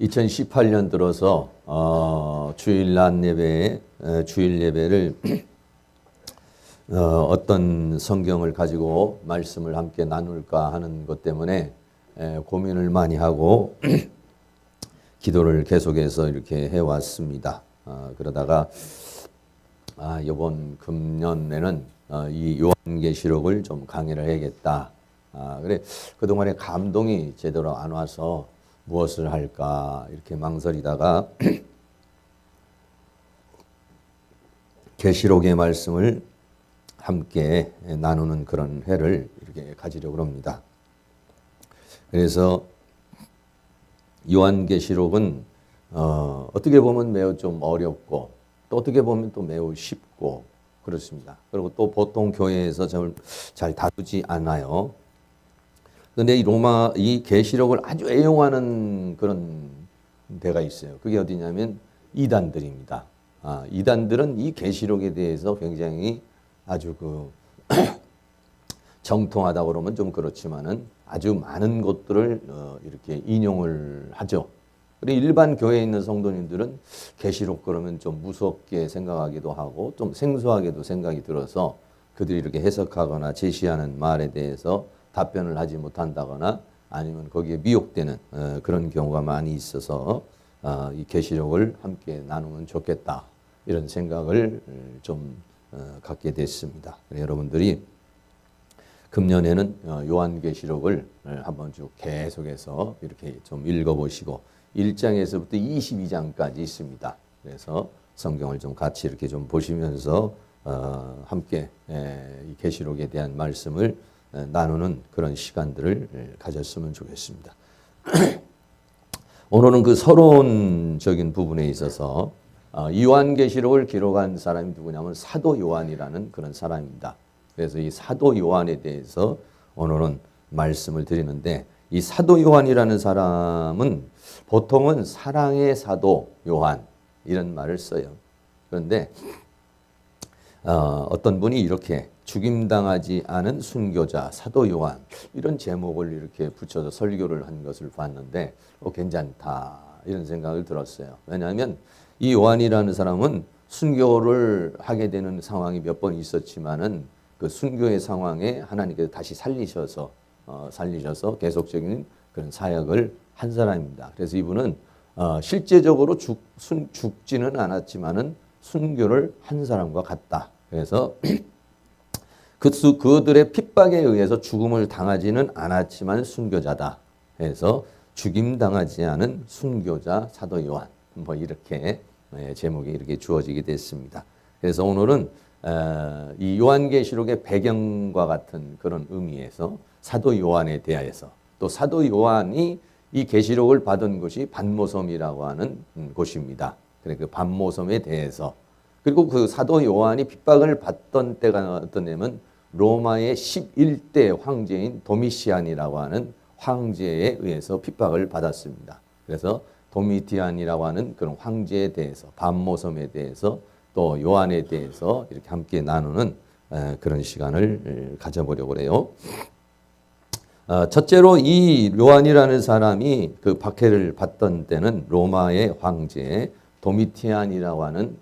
2018년 들어서 주일 낮 예배, 주일 예배를 어떤 성경을 가지고 말씀을 함께 나눌까 하는 것 때문에 고민을 많이 하고 기도를 계속해서 이렇게 해왔습니다. 그러다가 이번 금년에는 이 요한계시록을 좀 강의를 해야겠다. 그래 그동안에 감동이 제대로 안 와서 무엇을 할까 이렇게 망설이다가 계시록의 말씀을 함께 나누는 그런 회를 이렇게 가지려고 합니다. 그래서 요한계시록은 어떻게 보면 매우 좀 어렵고 또 어떻게 보면 또 매우 쉽고 그렇습니다. 그리고 또 보통 교회에서 잘 다루지 않아요. 근데 이 계시록을 아주 애용하는 그런 데가 있어요. 그게 어디냐면 이단들입니다. 이단들은 이 계시록에 대해서 굉장히 아주 정통하다고 그러면 좀 그렇지만은 아주 많은 것들을 이렇게 인용을 하죠. 그리고 일반 교회에 있는 성도님들은 계시록 그러면 좀 무섭게 생각하기도 하고 좀 생소하게도 생각이 들어서 그들이 이렇게 해석하거나 제시하는 말에 대해서 답변을 하지 못한다거나 아니면 거기에 미혹되는 그런 경우가 많이 있어서 이 계시록을 함께 나누면 좋겠다 이런 생각을 좀 갖게 됐습니다. 여러분들이 금년에는 요한계시록을 한번 쭉 계속해서 이렇게 좀 읽어보시고 1장에서부터 22장까지 있습니다. 그래서 성경을 좀 같이 이렇게 좀 보시면서 함께 이 계시록에 대한 말씀을 나누는 그런 시간들을 가졌으면 좋겠습니다. 오늘은 그 서론적인 부분에 있어서 요한계시록을 기록한 사람이 누구냐면 사도 요한이라는 그런 사람입니다. 그래서 이 사도 요한에 대해서 오늘은 말씀을 드리는데 이 사도 요한이라는 사람은 보통은 사랑의 사도 요한 이런 말을 써요. 그런데 어떤 분이 이렇게 죽임당하지 않은 순교자 사도 요한 이런 제목을 이렇게 붙여서 설교를 한 것을 봤는데 괜찮다 이런 생각을 들었어요. 왜냐하면 이 요한이라는 사람은 순교를 하게 되는 상황이 몇 번 있었지만은 그 순교의 상황에 하나님께서 다시 살리셔서 계속적인 그런 사역을 한 사람입니다. 그래서 이분은 실제적으로 죽지는 않았지만은 순교를 한 사람과 같다. 그래서 그들의 핍박에 의해서 죽음을 당하지는 않았지만 순교자다. 해서 죽임당하지 않은 순교자 사도 요한 이렇게 제목이 이렇게 주어지게 됐습니다. 그래서 오늘은 이 요한계시록의 배경과 같은 그런 의미에서 사도 요한에 대하여서 또 사도 요한이 이 계시록을 받은 곳이 반모섬이라고 하는 곳입니다. 그 반모섬에 대해서 그리고 그 사도 요한이 핍박을 받던 때가 어떤 때면 로마의 11대 황제인 도미시안이라고 하는 황제에 의해서 핍박을 받았습니다. 그래서 도미티안이라고 하는 그런 황제에 대해서 반모섬에 대해서 또 요한에 대해서 이렇게 함께 나누는 그런 시간을 가져보려고 해요. 첫째로 이 요한이라는 사람이 그 박해를 받던 때는 로마의 황제 도미티안이라고 하는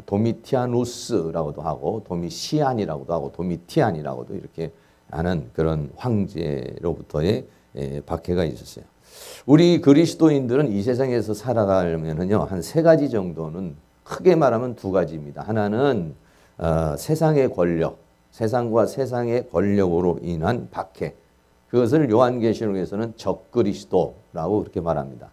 도미티아누스라고도 하고 도미시안이라고도 하고 도미티안이라고도 이렇게 하는 그런 황제로부터의 박해가 있었어요. 우리 그리스도인들은 이 세상에서 살아가려면요 한 세 가지 정도는 크게 말하면 두 가지입니다. 하나는 세상의 권력, 세상과 세상의 권력으로 인한 박해. 그것을 요한계시록에서는 적그리스도라고 그렇게 말합니다.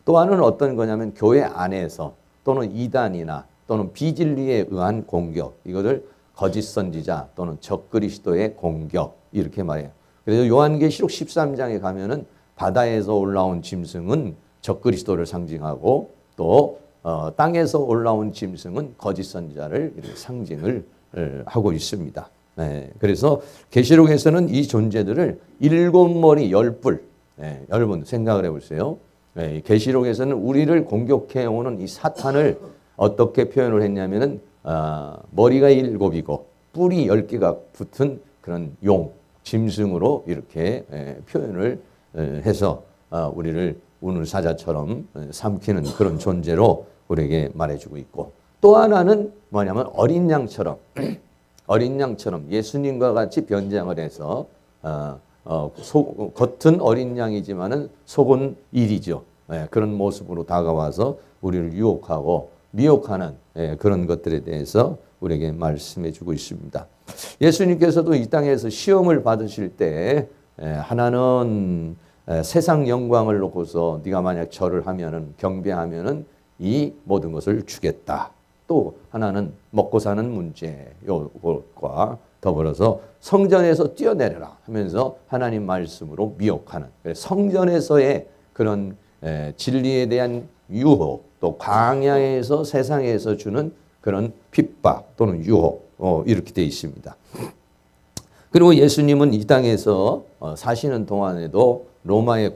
또 하나는 어떤 거냐면 교회 안에서 또는 이단이나 또는 비진리에 의한 공격. 이것을 거짓 선지자 또는 적그리스도의 공격 이렇게 말해요. 그래서 요한계시록 13장에 가면은 바다에서 올라온 짐승은 적그리스도를 상징하고 또 땅에서 올라온 짐승은 거짓 선지자를 상징을 하고 있습니다. 그래서 계시록에서는 이 존재들을 일곱 머리 열뿔, 여러분 생각을 해보세요. 계시록에서는 우리를 공격해오는 이 사탄을 어떻게 표현을 했냐면은 머리가 7이고 뿔이 10개가 붙은 그런 용, 짐승으로 이렇게 표현을 해서 우리를 우는 사자처럼 삼키는 그런 존재로 우리에게 말해주고 있고, 또 하나는 뭐냐면 어린 양처럼 어린 양처럼 예수님과 같이 변장을 해서 겉은 어린 양이지만은 속은 일이죠. 그런 모습으로 다가와서 우리를 유혹하고 미혹하는 그런 것들에 대해서 우리에게 말씀해 주고 있습니다. 예수님께서도 이 땅에서 시험을 받으실 때 하나는 세상 영광을 놓고서 네가 만약 절을 하면은 경배하면은 이 모든 것을 주겠다. 또 하나는 먹고 사는 문제 요것과 더불어서 성전에서 뛰어내려라 하면서 하나님 말씀으로 미혹하는 성전에서의 그런 진리에 대한 유혹, 또 광야에서 세상에서 주는 그런 핍박 또는 유혹 이렇게 되어 있습니다. 그리고 예수님은 이 땅에서 사시는 동안에도 로마의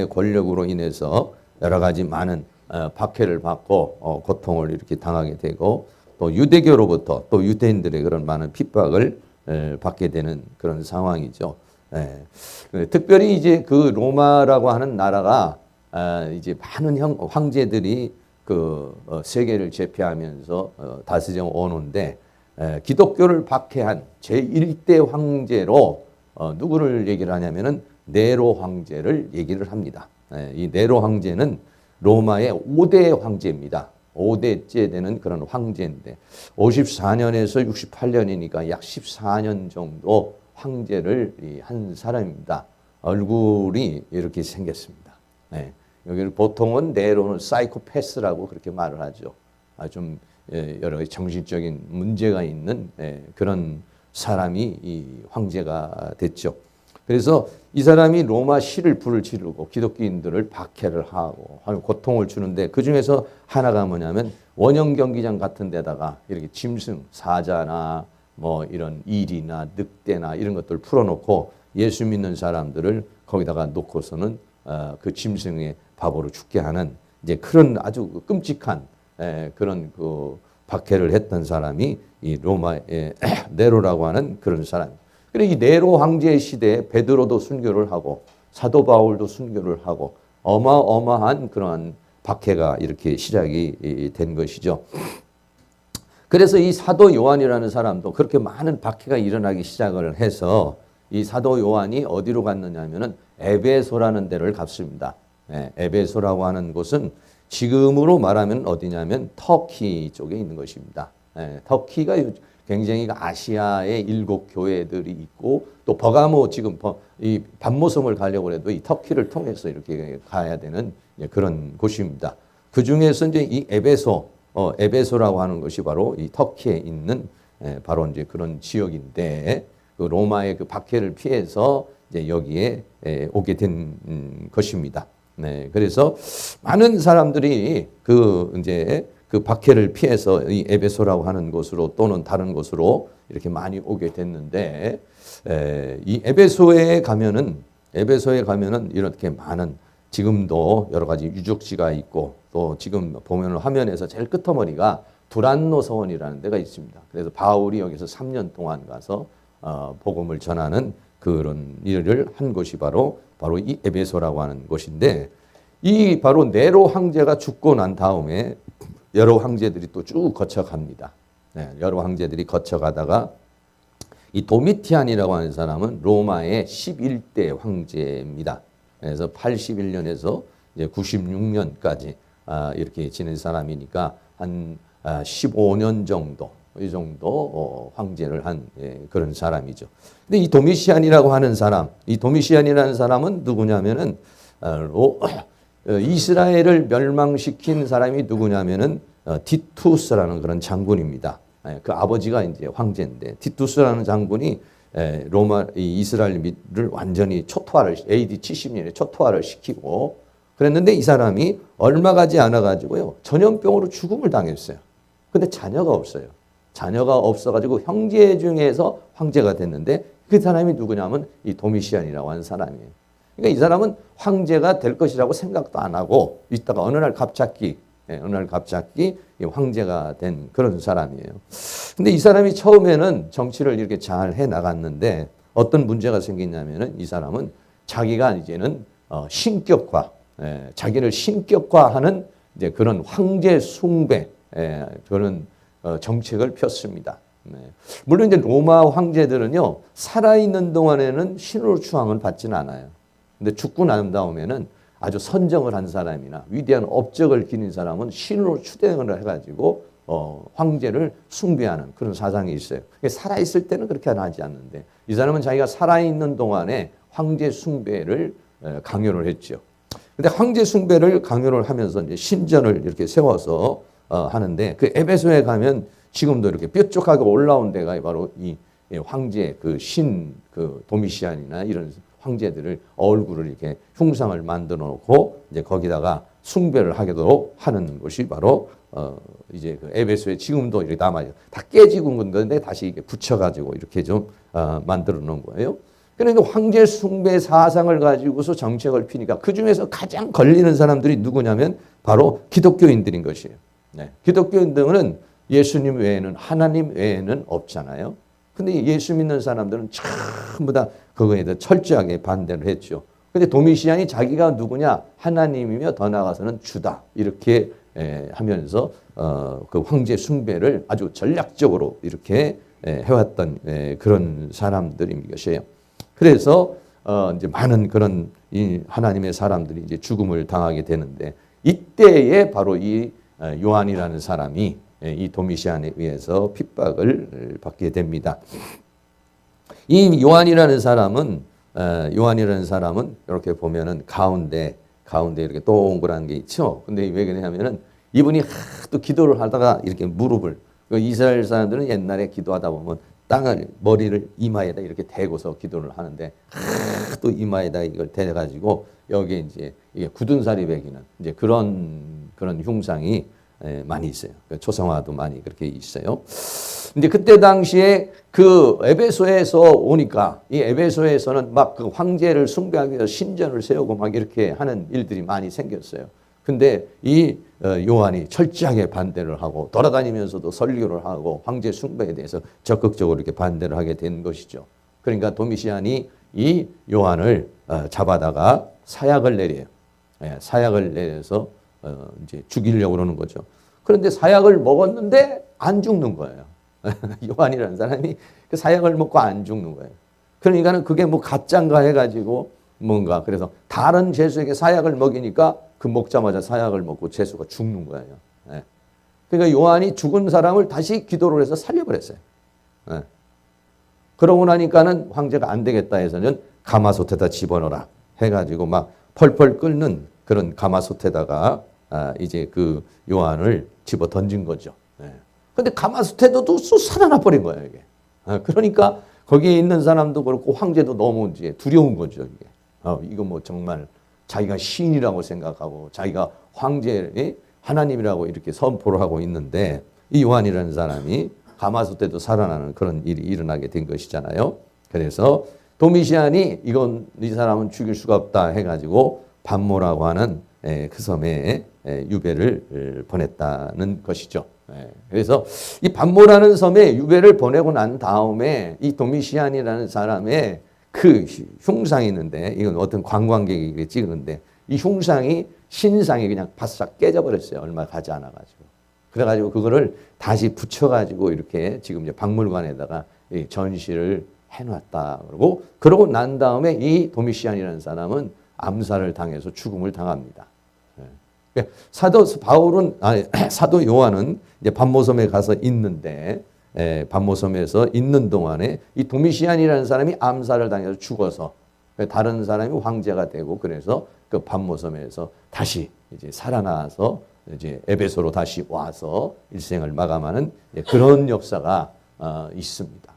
권력으로 인해서 여러 가지 많은 박해를 받고 고통을 이렇게 당하게 되고, 또 유대교로부터 또 유대인들의 그런 많은 핍박을 받게 되는 그런 상황이죠. 특별히 이제 그 로마라고 하는 나라가 이제 많은 황제들이 그 세계를 제패하면서 다스려 오는데, 기독교를 박해한 제1대 황제로 누구를 얘기를 하냐면은 네로 황제를 얘기를 합니다. 이 네로 황제는 로마의 5대 황제입니다. 5대째 되는 그런 황제인데 54년에서 68년이니까 약 14년 정도 황제를 한 사람입니다. 얼굴이 이렇게 생겼습니다. 여기를 보통은 네로는 사이코패스라고 그렇게 말을 하죠. 좀 여러 가지 정신적인 문제가 있는 그런 사람이 이 황제가 됐죠. 그래서 이 사람이 로마 시를 불을 지르고 기독교인들을 박해를 하고 고통을 주는데, 그 중에서 하나가 뭐냐면 원형 경기장 같은 데다가 이렇게 짐승, 사자나 뭐 이런 일이나 늑대나 이런 것들을 풀어놓고 예수 믿는 사람들을 거기다가 놓고서는 그 짐승의 밥으로 죽게 하는 이제 그런 아주 끔찍한 그런 그 박해를 했던 사람이 이 로마의 네로라고 하는 그런 사람. 그래 이 네로 황제 시대에 베드로도 순교를 하고 사도 바울도 순교를 하고 어마어마한 그러한 박해가 이렇게 시작이 된 것이죠. 그래서 이 사도 요한이라는 사람도 그렇게 많은 박해가 일어나기 시작을 해서 이 사도 요한이 어디로 갔느냐면은 에베소라는 데를 갔습니다. 에베소라고 하는 곳은 지금으로 말하면 어디냐면 터키 쪽에 있는 것입니다. 터키가 굉장히 아시아의 7교회들이 있고, 또 버가모 지금 이 반모섬을 가려고 해도 이 터키를 통해서 이렇게 가야 되는 그런 곳입니다. 그 중에서 이제 이 에베소라고 하는 것이 바로 이 터키에 있는 바로 이제 그런 지역인데, 그 로마의 그 박해를 피해서 이제 여기에 오게 된 것입니다. 그래서 많은 사람들이 이제 그 박해를 피해서 이 에베소라고 하는 곳으로 또는 다른 곳으로 이렇게 많이 오게 됐는데, 이 에베소에 가면은 이렇게 많은 지금도 여러 가지 유적지가 있고, 또 지금 보면 화면에서 제일 끄트머리가 두란노 서원이라는 데가 있습니다. 그래서 바울이 여기서 3년 동안 가서 복음을 전하는 그런 일을 한 곳이 바로 이 에베소라고 하는 곳인데, 이 바로 네로 황제가 죽고 난 다음에 여러 황제들이 또 쭉 거쳐갑니다. 여러 황제들이 거쳐가다가 이 도미티안이라고 하는 사람은 로마의 11대 황제입니다. 그래서 81년에서 이제 96년까지 이렇게 지낸 사람이니까 한 15년 정도, 이 정도 황제를 한 그런 사람이죠. 근데 이 도미시안이라고 하는 사람은 누구냐면은 이스라엘을 멸망시킨 사람이 누구냐면은 티투스라는 그런 장군입니다. 그 아버지가 이제 황제인데, 티투스라는 장군이 이스라엘을 완전히 AD 70년에 초토화를 시키고 그랬는데, 이 사람이 얼마 가지 않아 가지고요 전염병으로 죽음을 당했어요. 근데 자녀가 없어요. 자녀가 없어가지고 형제 중에서 황제가 됐는데, 그 사람이 누구냐면 이 도미시안이라고 하는 사람이에요. 그러니까 이 사람은 황제가 될 것이라고 생각도 안 하고 있다가 어느 날 갑자기 황제가 된 그런 사람이에요. 근데 이 사람이 처음에는 정치를 이렇게 잘 해 나갔는데 어떤 문제가 생기냐면은, 이 사람은 자기가 이제는 신격화, 자기를 신격화하는 이제 그런 황제 숭배 그런 정책을 폈습니다. 물론 이제 로마 황제들은요 살아있는 동안에는 신으로 추앙을 받지는 않아요. 근데 죽고 난 다음에는 아주 선정을 한 사람이나 위대한 업적을 기린 사람은 신으로 추대을 해가지고 황제를 숭배하는 그런 사상이 있어요. 살아있을 때는 그렇게 하지 않는데 이 사람은 자기가 살아있는 동안에 황제 숭배를 강요를 했죠. 근데 황제 숭배를 강요를 하면서 이제 신전을 이렇게 세워서 하는데 그 에베소에 가면 지금도 이렇게 뾰족하게 올라온 데가 바로 이 황제 그 도미시안이나 이런 황제들을 얼굴을 이렇게 흉상을 만들어 놓고 이제 거기다가 숭배를 하도록 하는 것이 바로 이제 그 에베소에 지금도 이렇게 남아요. 다 깨지고 온 건데 다시 이게 붙여가지고 이렇게 좀 만들어 놓은 거예요. 그러니까 황제 숭배 사상을 가지고서 정책을 피니까 그 중에서 가장 걸리는 사람들이 누구냐면 바로 기독교인들인 것이에요. 기독교인들은 예수님 외에는 하나님 외에는 없잖아요. 근데 예수 믿는 사람들은 전부 다 그거에 대해 철저하게 반대를 했죠. 근데 도미시안이 자기가 누구냐? 하나님이며 더 나아가서는 주다. 이렇게 하면서 그 황제 숭배를 아주 전략적으로 이렇게 해왔던 그런 사람들인 것이에요. 그래서 이제 많은 그런 이 하나님의 사람들이 이제 죽음을 당하게 되는데 이때에 바로 이 요한이라는 사람이 이 도미시안에 의해서 핍박을 받게 됩니다. 이 요한이라는 사람은 이렇게 보면은 가운데 이렇게 동그란 게 있죠. 근데 왜 그러냐면은 이분이 하도 기도를 하다가 이렇게 무릎을 이스라엘 사람들은 옛날에 기도하다 보면 머리를 이마에다 이렇게 대고서 기도를 하는데 하도 이마에다 이걸 대가지고 여기에 이제 이게 굳은 살이 배기는 이제 그런 흉상이 많이 있어요. 초상화도 많이 그렇게 있어요. 근데 그때 당시에 그 에베소에서 오니까 이 에베소에서는 막 그 황제를 숭배하기 위해서 신전을 세우고 막 이렇게 하는 일들이 많이 생겼어요. 근데 이 요한이 철저하게 반대를 하고 돌아다니면서도 설교를 하고 황제 숭배에 대해서 적극적으로 이렇게 반대를 하게 된 것이죠. 그러니까 도미시안이 이 요한을 잡아다가 사약을 내려요. 사약을 내려서 이제 죽이려고 그러는 거죠. 그런데 사약을 먹었는데 안 죽는 거예요. 요한이라는 사람이 그 사약을 먹고 안 죽는 거예요. 그러니까는 그게 뭐 가짜인가 해가지고 뭔가 그래서 다른 죄수에게 사약을 먹이니까 그 먹자마자 사약을 먹고 죄수가 죽는 거예요. 그러니까 요한이 죽은 사람을 다시 기도를 해서 살려버렸어요. 그러고 나니까는 황제가 안 되겠다 해서는 가마솥에다 집어넣어라 해가지고 막 펄펄 끓는 그런 가마솥에다가 이제 그 요한을 집어 던진 거죠. 근데 가마솥에도 또 살아나 버린 거예요, 이게. 그러니까 거기에 있는 사람도 그렇고 황제도 너무 이제 두려운 거죠, 이게. 이거 뭐 정말 자기가 신이라고 생각하고 자기가 황제, 하나님이라고 이렇게 선포를 하고 있는데 이 요한이라는 사람이 가마솥에도 살아나는 그런 일이 일어나게 된 것이잖아요. 그래서 도미시안이 이 사람은 죽일 수가 없다 해가지고 반모라고 하는 그 섬에 유배를 보냈다는 것이죠. 그래서 이 반모라는 섬에 유배를 보내고 난 다음에 이 도미시안이라는 사람의 그 흉상이 있는데 이건 어떤 관광객이 찍었는데 이 흉상이 신상이 그냥 바싹 깨져버렸어요. 얼마 가지 않아가지고. 그래가지고 그거를 다시 붙여가지고 이렇게 지금 이제 박물관에다가 전시를 해놨다. 그러고 난 다음에 이 도미시안이라는 사람은 암살을 당해서 죽음을 당합니다. 사도 요한은 이제 반모섬에 가서 있는데, 반모섬에서 있는 동안에 이 도미시안이라는 사람이 암살을 당해서 죽어서 다른 사람이 황제가 되고 그래서 그 반모섬에서 다시 이제 살아나서 이제 에베소로 다시 와서 일생을 마감하는 그런 역사가 있습니다.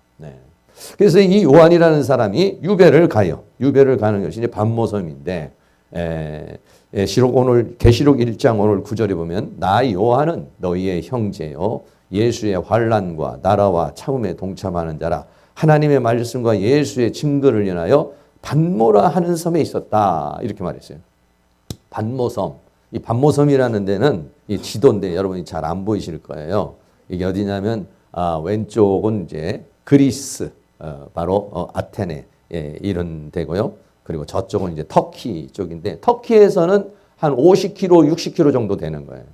그래서 이 요한이라는 사람이 유배를 가요. 유배를 가는 것이 이제 반모섬인데, 계시록 1장 오늘 9절에 보면 나 요한은 너희의 형제요 예수의 환난과 나라와 참음에 동참하는 자라 하나님의 말씀과 예수의 증거를 인하여 반모라 하는 섬에 있었다 이렇게 말했어요. 반모섬. 이 반모섬이라는 데는 이 지도인데 여러분이 잘 안 보이실 거예요. 이게 어디냐면 왼쪽은 이제 그리스 바로 아테네 이런 데고요. 그리고 저쪽은 이제 터키 쪽인데 터키에서는 한 50km, 60km 정도 되는 거예요.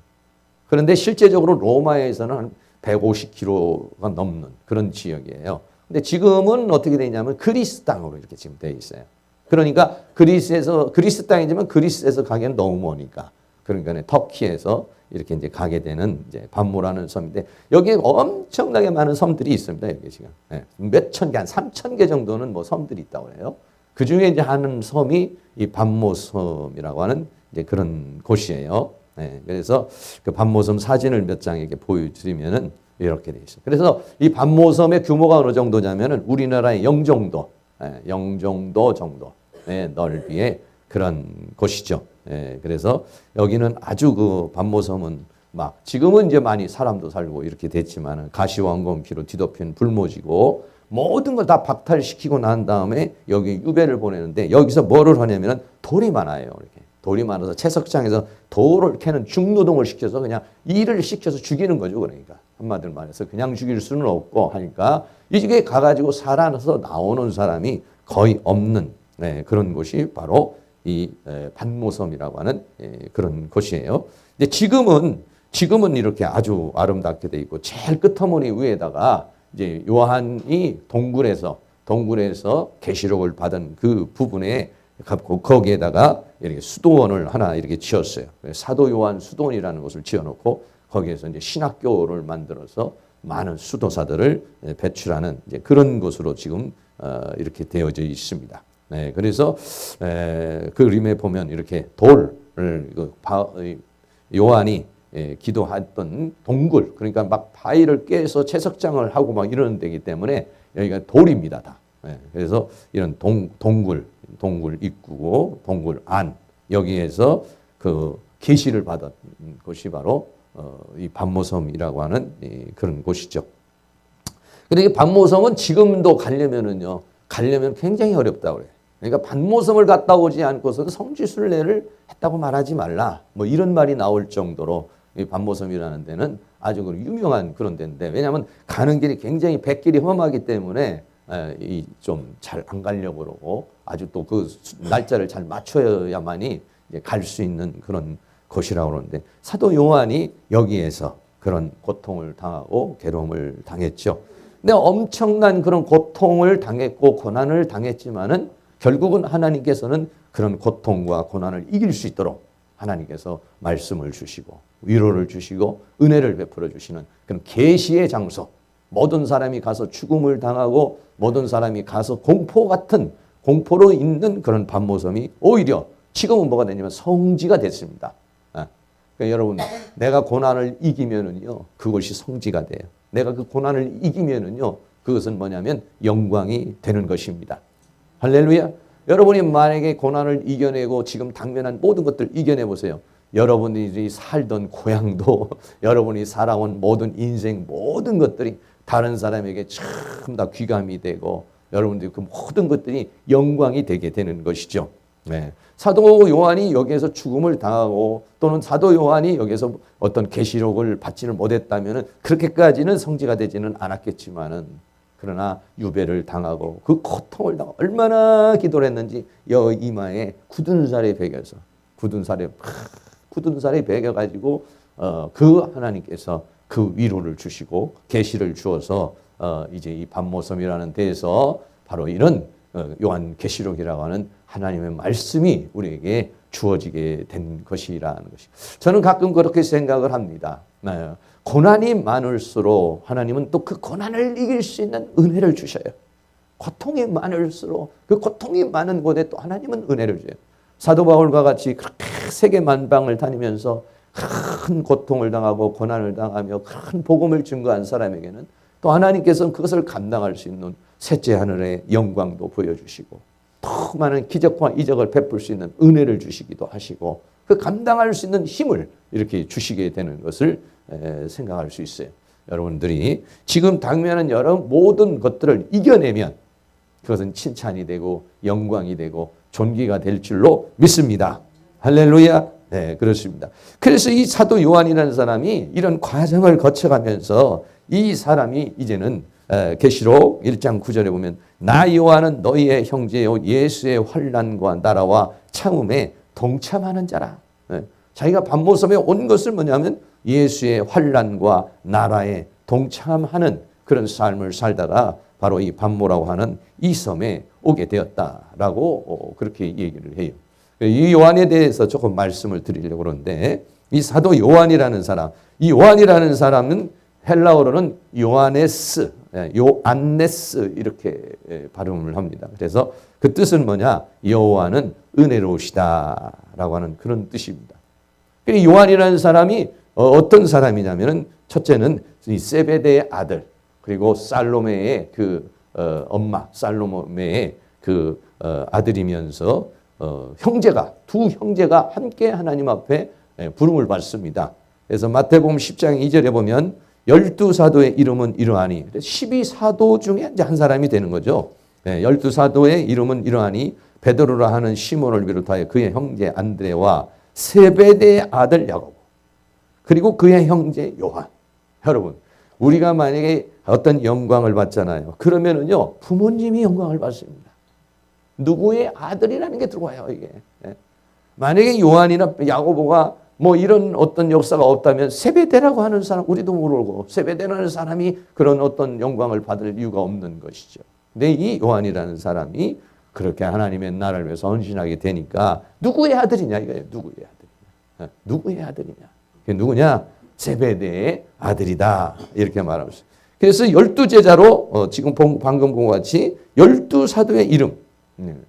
그런데 실제적으로 로마에서는 한 150km가 넘는 그런 지역이에요. 근데 지금은 어떻게 되냐면 그리스 땅으로 이렇게 지금 돼 있어요. 그러니까 그리스 땅이지만 그리스에서 가기에는 너무 머니까. 그러니까 터키에서 이렇게 이제 가게 되는 이제 반모라는 섬인데 여기에 엄청나게 많은 섬들이 있습니다. 여기 지금 몇 천 개, 한 3,000개 정도는 뭐 섬들이 있다고 해요. 그 중에 이제 하는 섬이 이 반모섬이라고 하는 이제 그런 곳이에요. 그래서 그 반모섬 사진을 몇 장 이렇게 보여드리면은 이렇게 돼 있어요. 그래서 이 반모섬의 규모가 어느 정도냐면은 우리나라의 영종도 정도 넓이의 그런 곳이죠. 그래서 여기는 아주 그 반모섬은 막 지금은 이제 많이 사람도 살고 이렇게 됐지만은 가시왕건기로 뒤덮인 불모지고 모든 걸 다 박탈시키고 난 다음에 여기 유배를 보내는데 여기서 뭐를 하냐면은 돌이 많아요. 이렇게 돌이 많아서 채석장에서 돌을 캐는 중노동을 시켜서 그냥 일을 시켜서 죽이는 거죠. 그러니까 한마디로 말해서 그냥 죽일 수는 없고 하니까 이쪽에 가가지고 살아서 나오는 사람이 거의 없는 그런 곳이 바로 이 반모섬이라고 하는 그런 곳이에요. 근데 지금은 이렇게 아주 아름답게 돼 있고 제일 끝터머리 위에다가 이제 요한이 동굴에서 계시록을 받은 그 부분에 거기에다가 이렇게 수도원을 하나 이렇게 지었어요. 사도 요한 수도원이라는 곳을 지어놓고 거기에서 이제 신학교를 만들어서 많은 수도사들을 배출하는 이제 그런 곳으로 지금 이렇게 되어져 있습니다. 그래서 그 그림에 보면 이렇게 돌을 요한이 기도했던 동굴, 그러니까 막 바위를 깨서 채석장을 하고 막 이러는 데이기 때문에 여기가 돌입니다, 다. 그래서 이런 동굴 입구고 동굴 안 여기에서 그 계시를 받은 곳이 바로 이 반모섬이라고 하는 그런 곳이죠. 그런데 반모섬은 지금도 가려면 굉장히 어렵다고 그래요. 그러니까 반모섬을 갔다 오지 않고서는 성지순례를 했다고 말하지 말라. 뭐 이런 말이 나올 정도로 이 반모섬이라는 데는 아주 유명한 그런 데인데 왜냐하면 가는 길이 굉장히 백길이 험하기 때문에 좀 잘 안 가려고 그러고 아주 또 그 날짜를 잘 맞춰야만이 갈 수 있는 그런 곳이라고 그러는데 사도 요한이 여기에서 그런 고통을 당하고 괴로움을 당했죠. 근데 엄청난 그런 고통을 당했고 고난을 당했지만은 결국은 하나님께서는 그런 고통과 고난을 이길 수 있도록 하나님께서 말씀을 주시고 위로를 주시고 은혜를 베풀어 주시는 그런 계시의 장소, 모든 사람이 가서 죽음을 당하고 모든 사람이 가서 공포로 있는 그런 반모섬이 오히려 지금은 뭐가 되냐면 성지가 됐습니다. 그러니까 여러분, 내가 고난을 이기면은요 그것이 성지가 돼요. 내가 그 고난을 이기면은요 그것은 뭐냐면 영광이 되는 것입니다. 할렐루야. 여러분이 만약에 고난을 이겨내고 지금 당면한 모든 것들 이겨내보세요. 여러분이 살던 고향도 여러분이 살아온 모든 인생 모든 것들이 다른 사람에게 참 다 귀감이 되고 여러분들이 그 모든 것들이 영광이 되게 되는 것이죠. 사도 요한이 여기에서 죽음을 당하고 또는 사도 요한이 여기에서 어떤 계시록을 받지는 못했다면 그렇게까지는 성지가 되지는 않았겠지만은 그러나 유배를 당하고 그 고통을 당하고 얼마나 기도를 했는지 여 이마에 굳은 살에 베겨서 굳은 살에 베겨가지고 그 하나님께서 그 위로를 주시고 계시를 주어서 이제 이 반모섬이라는 데에서 바로 이런 요한 계시록이라고 하는 하나님의 말씀이 우리에게 주어지게 된 것이라는 것이. 저는 가끔 그렇게 생각을 합니다. 고난이 많을수록 하나님은 또 그 고난을 이길 수 있는 은혜를 주셔요. 고통이 많을수록 그 고통이 많은 곳에 또 하나님은 은혜를 줘요. 사도 바울과 같이 그렇게 세계 만방을 다니면서 큰 고통을 당하고 고난을 당하며 큰 복음을 증거한 사람에게는 또 하나님께서는 그것을 감당할 수 있는 셋째 하늘의 영광도 보여주시고 더 많은 기적과 이적을 베풀 수 있는 은혜를 주시기도 하시고 그 감당할 수 있는 힘을 이렇게 주시게 되는 것을 생각할 수 있어요. 여러분들이 지금 당면한 여러 모든 것들을 이겨내면 그것은 칭찬이 되고 영광이 되고 존귀가 될 줄로 믿습니다. 할렐루야. 네, 그렇습니다. 그래서 이 사도 요한이라는 사람이 이런 과정을 거쳐가면서 이 사람이 이제는 계시록 1장 9절에 보면 나 요한은 너희의 형제요 예수의 환난과 나라와 참음에 동참하는 자라. 자기가 반모섬에 온 것을 뭐냐면 예수의 환난과 나라에 동참하는 그런 삶을 살다가 바로 이 반모라고 하는 이 섬에 오게 되었다라고 그렇게 얘기를 해요. 이 요한에 대해서 조금 말씀을 드리려고 그러는데 이 사도 요한이라는 사람, 이 요한이라는 사람은 헬라어로는 요하네스, 요안네스 이렇게 발음을 합니다. 그래서 그 뜻은 뭐냐? 여호와는 은혜로우시다라고 하는 그런 뜻입니다. 요한이라는 사람이 어떤 사람이냐면은 첫째는 이 세베대의 아들 그리고 살로메의 그 엄마 살로메의 그 아들이면서 형제가 두 형제가 함께 하나님 앞에 부름을 받습니다. 그래서 마태복음 10장 2절에 보면 12사도의 이름은 이러하니 12사도 중에 이제 한 사람이 되는 거죠. 12사도의 이름은 이러하니 베드로라 하는 시몬을 비롯하여 그의 형제 안드레와 세베대의 아들 야고보 그리고 그의 형제 요한. 여러분 우리가 만약에 어떤 영광을 받잖아요. 그러면은요 부모님이 영광을 받습니다. 누구의 아들이라는 게 들어와요 이게. 만약에 요한이나 야고보가 뭐 이런 어떤 역사가 없다면 세베대라고 하는 사람 우리도 모르고 세베대라는 사람이 그런 어떤 영광을 받을 이유가 없는 것이죠. 근데 이 요한이라는 사람이 그렇게 하나님의 나라를 위해서 헌신하게 되니까 누구의 아들이냐 이거예요. 누구의 아들이냐. 누구의 아들이냐. 그게 누구냐? 세베대의 아들이다. 이렇게 말하고 있어요. 그래서 12제자로 지금 방금 본 것 같이 12사도의 이름.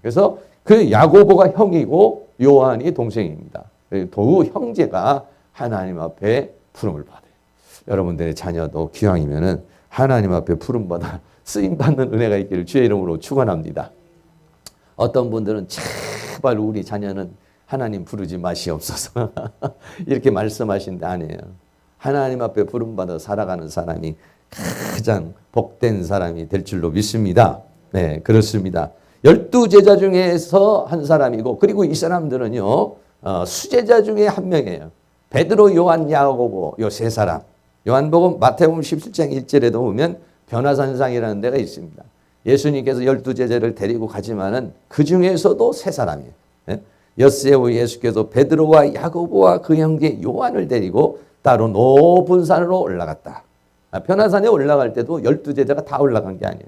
그래서 그 야고보가 형이고 요한이 동생입니다. 두 형제가 하나님 앞에 부름을 받아요. 여러분들의 자녀도 기왕이면은 하나님 앞에 부름받아 쓰임받는 은혜가 있기를 주의 이름으로 축원합니다. 어떤 분들은 제발 우리 자녀는 하나님 부르지 마시옵소서 이렇게 말씀하신데 아니에요. 하나님 앞에 부름받아 살아가는 사람이 가장 복된 사람이 될 줄로 믿습니다. 네, 그렇습니다. 12제자 중에서 한 사람이고 그리고 이 사람들은요 수제자 중에 한 명이에요. 베드로, 요한, 야고보 요 세 사람. 요한복음 마태복음 17장 1절에도 보면 변화산상이라는 데가 있습니다. 예수님께서 12제자를 데리고 가지만은 그 중에서도 세 사람이에요. 엿새 후 예수께서 베드로와 야고보와 그 형제 요한을 데리고 따로 높은 산으로 올라갔다. 변화산에 올라갈 때도 12제자가 다 올라간 게 아니에요.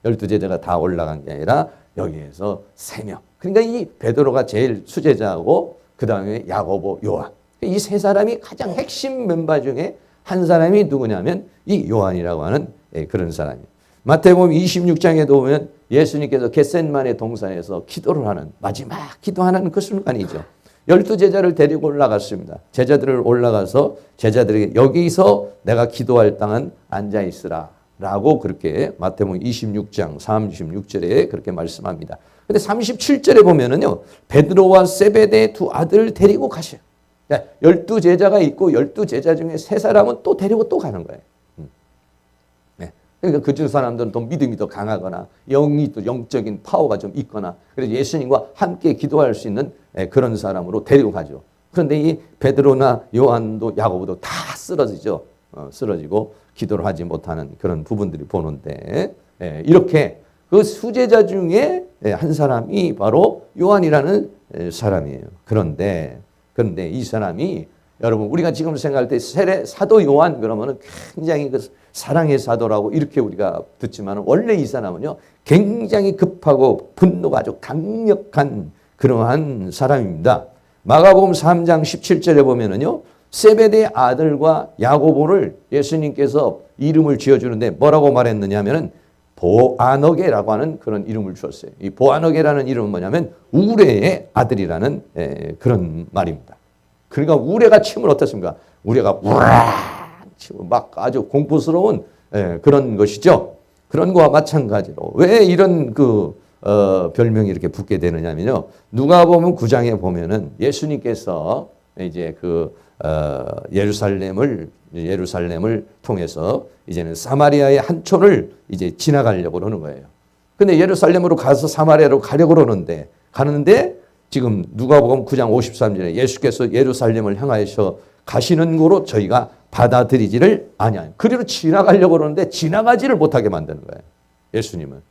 12제자가 다 올라간 게 아니라 여기에서 3명. 그러니까 이 베드로가 제일 수제자고 그 다음에 야고보, 요한. 이 세 사람이 가장 핵심 멤버 중에 한 사람이 누구냐면 이 요한이라고 하는 그런 사람이에요. 마태복음 26장에도 보면 예수님께서 겟셋마네 동산에서 기도를 하는 마지막 기도하는 그 순간이죠. 12제자를 데리고 올라갔습니다. 제자들을 올라가서 제자들에게 여기서 내가 기도할 땅은 앉아있으라 라고 그렇게 마태복음 26장 36절에 그렇게 말씀합니다. 근데 37절에 보면은요, 베드로와 세베대의 두 아들을 데리고 가셔요. 12제자가 있고 12제자 중에 3사람은 또 데리고 또 가는 거예요. 네. 그러니까 그중 사람들은 또 믿음이 더 강하거나 영이 또 영적인 파워가 좀 있거나 그래서 예수님과 함께 기도할 수 있는 그런 사람으로 데리고 가죠. 그런데 이 베드로나 요한도 야고보도 다 쓰러지죠. 쓰러지고 기도를 하지 못하는 그런 부분들이 보는데 이렇게 그 수제자 중에 한 사람이 바로 요한이라는 사람이에요. 그런데 이 사람이 여러분 우리가 지금 생각할 때 사도 요한 그러면은 굉장히 그 사랑의 사도라고 이렇게 우리가 듣지만 원래 이 사람은요 굉장히 급하고 분노가 아주 강력한 그러한 사람입니다. 마가복음 3장 17절에 보면은요 세베대의 아들과 야고보를 예수님께서 이름을 지어주는데 뭐라고 말했느냐면은 보아너게라고 하는 그런 이름을 주었어요. 이 보아너게라는 이름은 뭐냐면 우레의 아들이라는 그런 말입니다. 그러니까 우레가 치면 어떻습니까? 우레가 우라 치면 막 아주 공포스러운 그런 것이죠. 그런 거와 마찬가지로 왜 이런 별명이 이렇게 붙게 되느냐면요. 누가복음 9장에 보면은 예수님께서 이제 예루살렘을 통해서 이제는 사마리아의 한촌을 이제 지나가려고 그러는 거예요. 근데 예루살렘으로 가서 사마리아로 가려고 가는데 지금 누가복음 9장 53절에 예수께서 예루살렘을 향하여서 가시는 거로 저희가 받아들이지를 아니하요. 그리로 지나가려고 그러는데 지나가지를 못하게 만드는 거예요. 예수님은.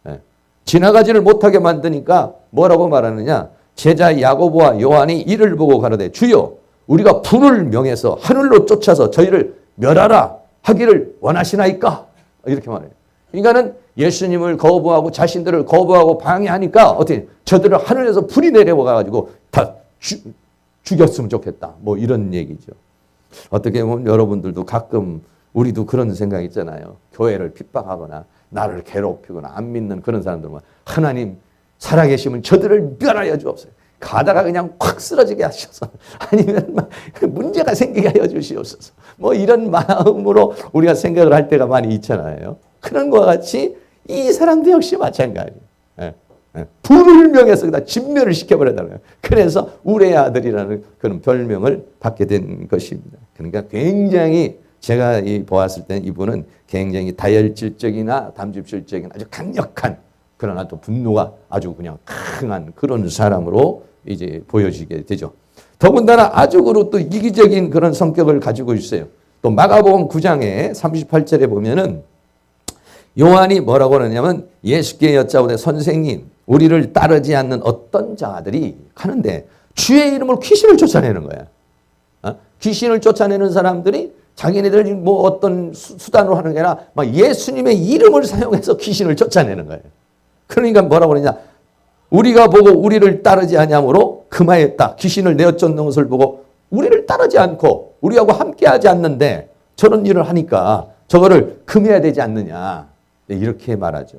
예. 지나가지를 못하게 만드니까 뭐라고 말하느냐. 제자 야고보와 요한이 이를 보고 가로되 주여 우리가 불을 명해서 하늘로 쫓아서 저희를 멸하라 하기를 원하시나이까? 이렇게 말해요. 그러니까는 예수님을 거부하고 자신들을 거부하고 방해하니까 어떻게 저들을 하늘에서 불이 내려와가지고 다 죽였으면 좋겠다. 뭐 이런 얘기죠. 어떻게 보면 여러분들도 가끔 우리도 그런 생각 있잖아요. 교회를 핍박하거나 나를 괴롭히거나 안 믿는 그런 사람들은 하나님 살아계시면 저들을 멸하여 주옵소서. 가다가 그냥 확 쓰러지게 하셔서 아니면 막 문제가 생기게 하여 주시옵소서. 뭐 이런 마음으로 우리가 생각을 할 때가 많이 있잖아요. 그런 것과 같이 이 사람도 역시 마찬가지예요. 예, 예. 불을 명해서 그다 진멸을 시켜버렸다는. 그래서 우레의 아들이라는 그런 별명을 받게 된 것입니다. 그러니까 굉장히 제가 보았을 때는 이분은 굉장히 다혈질적이나 담즙질적인 아주 강력한 그러나 또 분노가 아주 그냥 강한 그런 사람으로 이제 보여지게 되죠. 더군다나 아주 또 이기적인 그런 성격을 가지고 있어요. 또 마가복음 9장에 38절에 보면은 요한이 뭐라고 하느냐면 예수께 여짜오되 선생님 우리를 따르지 않는 어떤 자들이 가는데 주의 이름으로 귀신을 쫓아내는 거야. 귀신을 쫓아내는 사람들이 자기네들 뭐 어떤 수단으로 하는 게 아니라 막 예수님의 이름을 사용해서 귀신을 쫓아내는 거예요. 그러니까 뭐라고 그러냐. 우리가 보고 우리를 따르지 아니함으로 금하였다. 귀신을 내어 쫓는 것을 보고 우리를 따르지 않고 우리하고 함께하지 않는데 저런 일을 하니까 저거를 금해야 되지 않느냐. 이렇게 말하죠.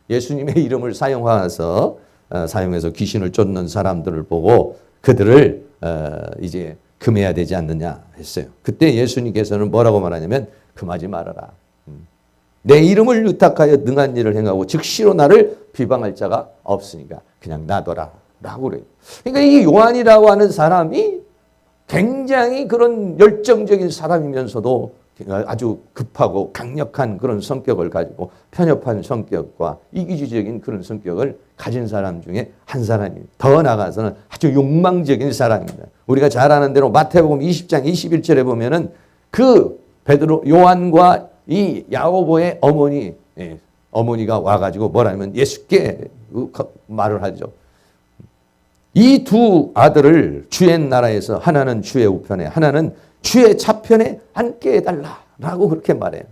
예수님의 이름을 사용해서 귀신을 쫓는 사람들을 보고 그들을 이제 금해야 되지 않느냐 했어요. 그때 예수님께서는 뭐라고 말하냐면 금하지 말아라. 내 이름을 의탁하여 능한 일을 행하고 즉시로 나를 비방할 자가 없으니까 그냥 놔둬라 라고 그래요. 그러니까 이 요한이라고 하는 사람이 굉장히 그런 열정적인 사람이면서도 아주 급하고 강력한 그런 성격을 가지고 편협한 성격과 이기주의적인 그런 성격을 가진 사람 중에 한 사람입니다. 더 나아가서는 아주 욕망적인 사람입니다. 우리가 잘 아는 대로 마태복음 20장 21절에 보면은 그 베드로 요한과 이 야고보의 어머니가 와가지고 뭐라면 예수께 말을 하죠. 이 두 아들을 주의 나라에서 하나는 주의 우편에 하나는 주의 좌편에 앉게 해달라라고 그렇게 말해요.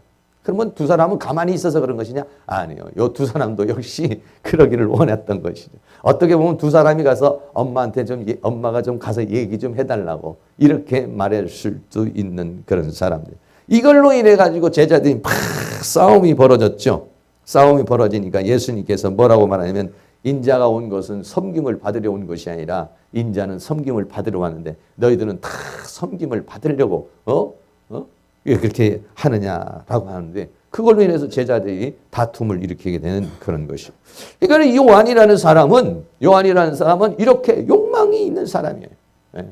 그러면 두 사람은 가만히 있어서 그런 것이냐? 아니요. 이 두 사람도 역시 그러기를 원했던 것이죠. 어떻게 보면 두 사람이 가서 엄마한테 엄마가 좀 가서 얘기 좀 해달라고 이렇게 말할 수도 있는 그런 사람들. 이걸로 인해 가지고 제자들이 막 싸움이 벌어졌죠. 싸움이 벌어지니까 예수님께서 뭐라고 말하냐면 인자가 온 것은 섬김을 받으려 온 것이 아니라 인자는 섬김을 받으러 왔는데 너희들은 다 섬김을 받으려고 왜 그렇게 하느냐라고 하는데 그걸로 인해서 제자들이 다툼을 일으키게 되는 그런 것이죠. 그러니까 요한이라는 사람은 이렇게 욕망이 있는 사람이에요.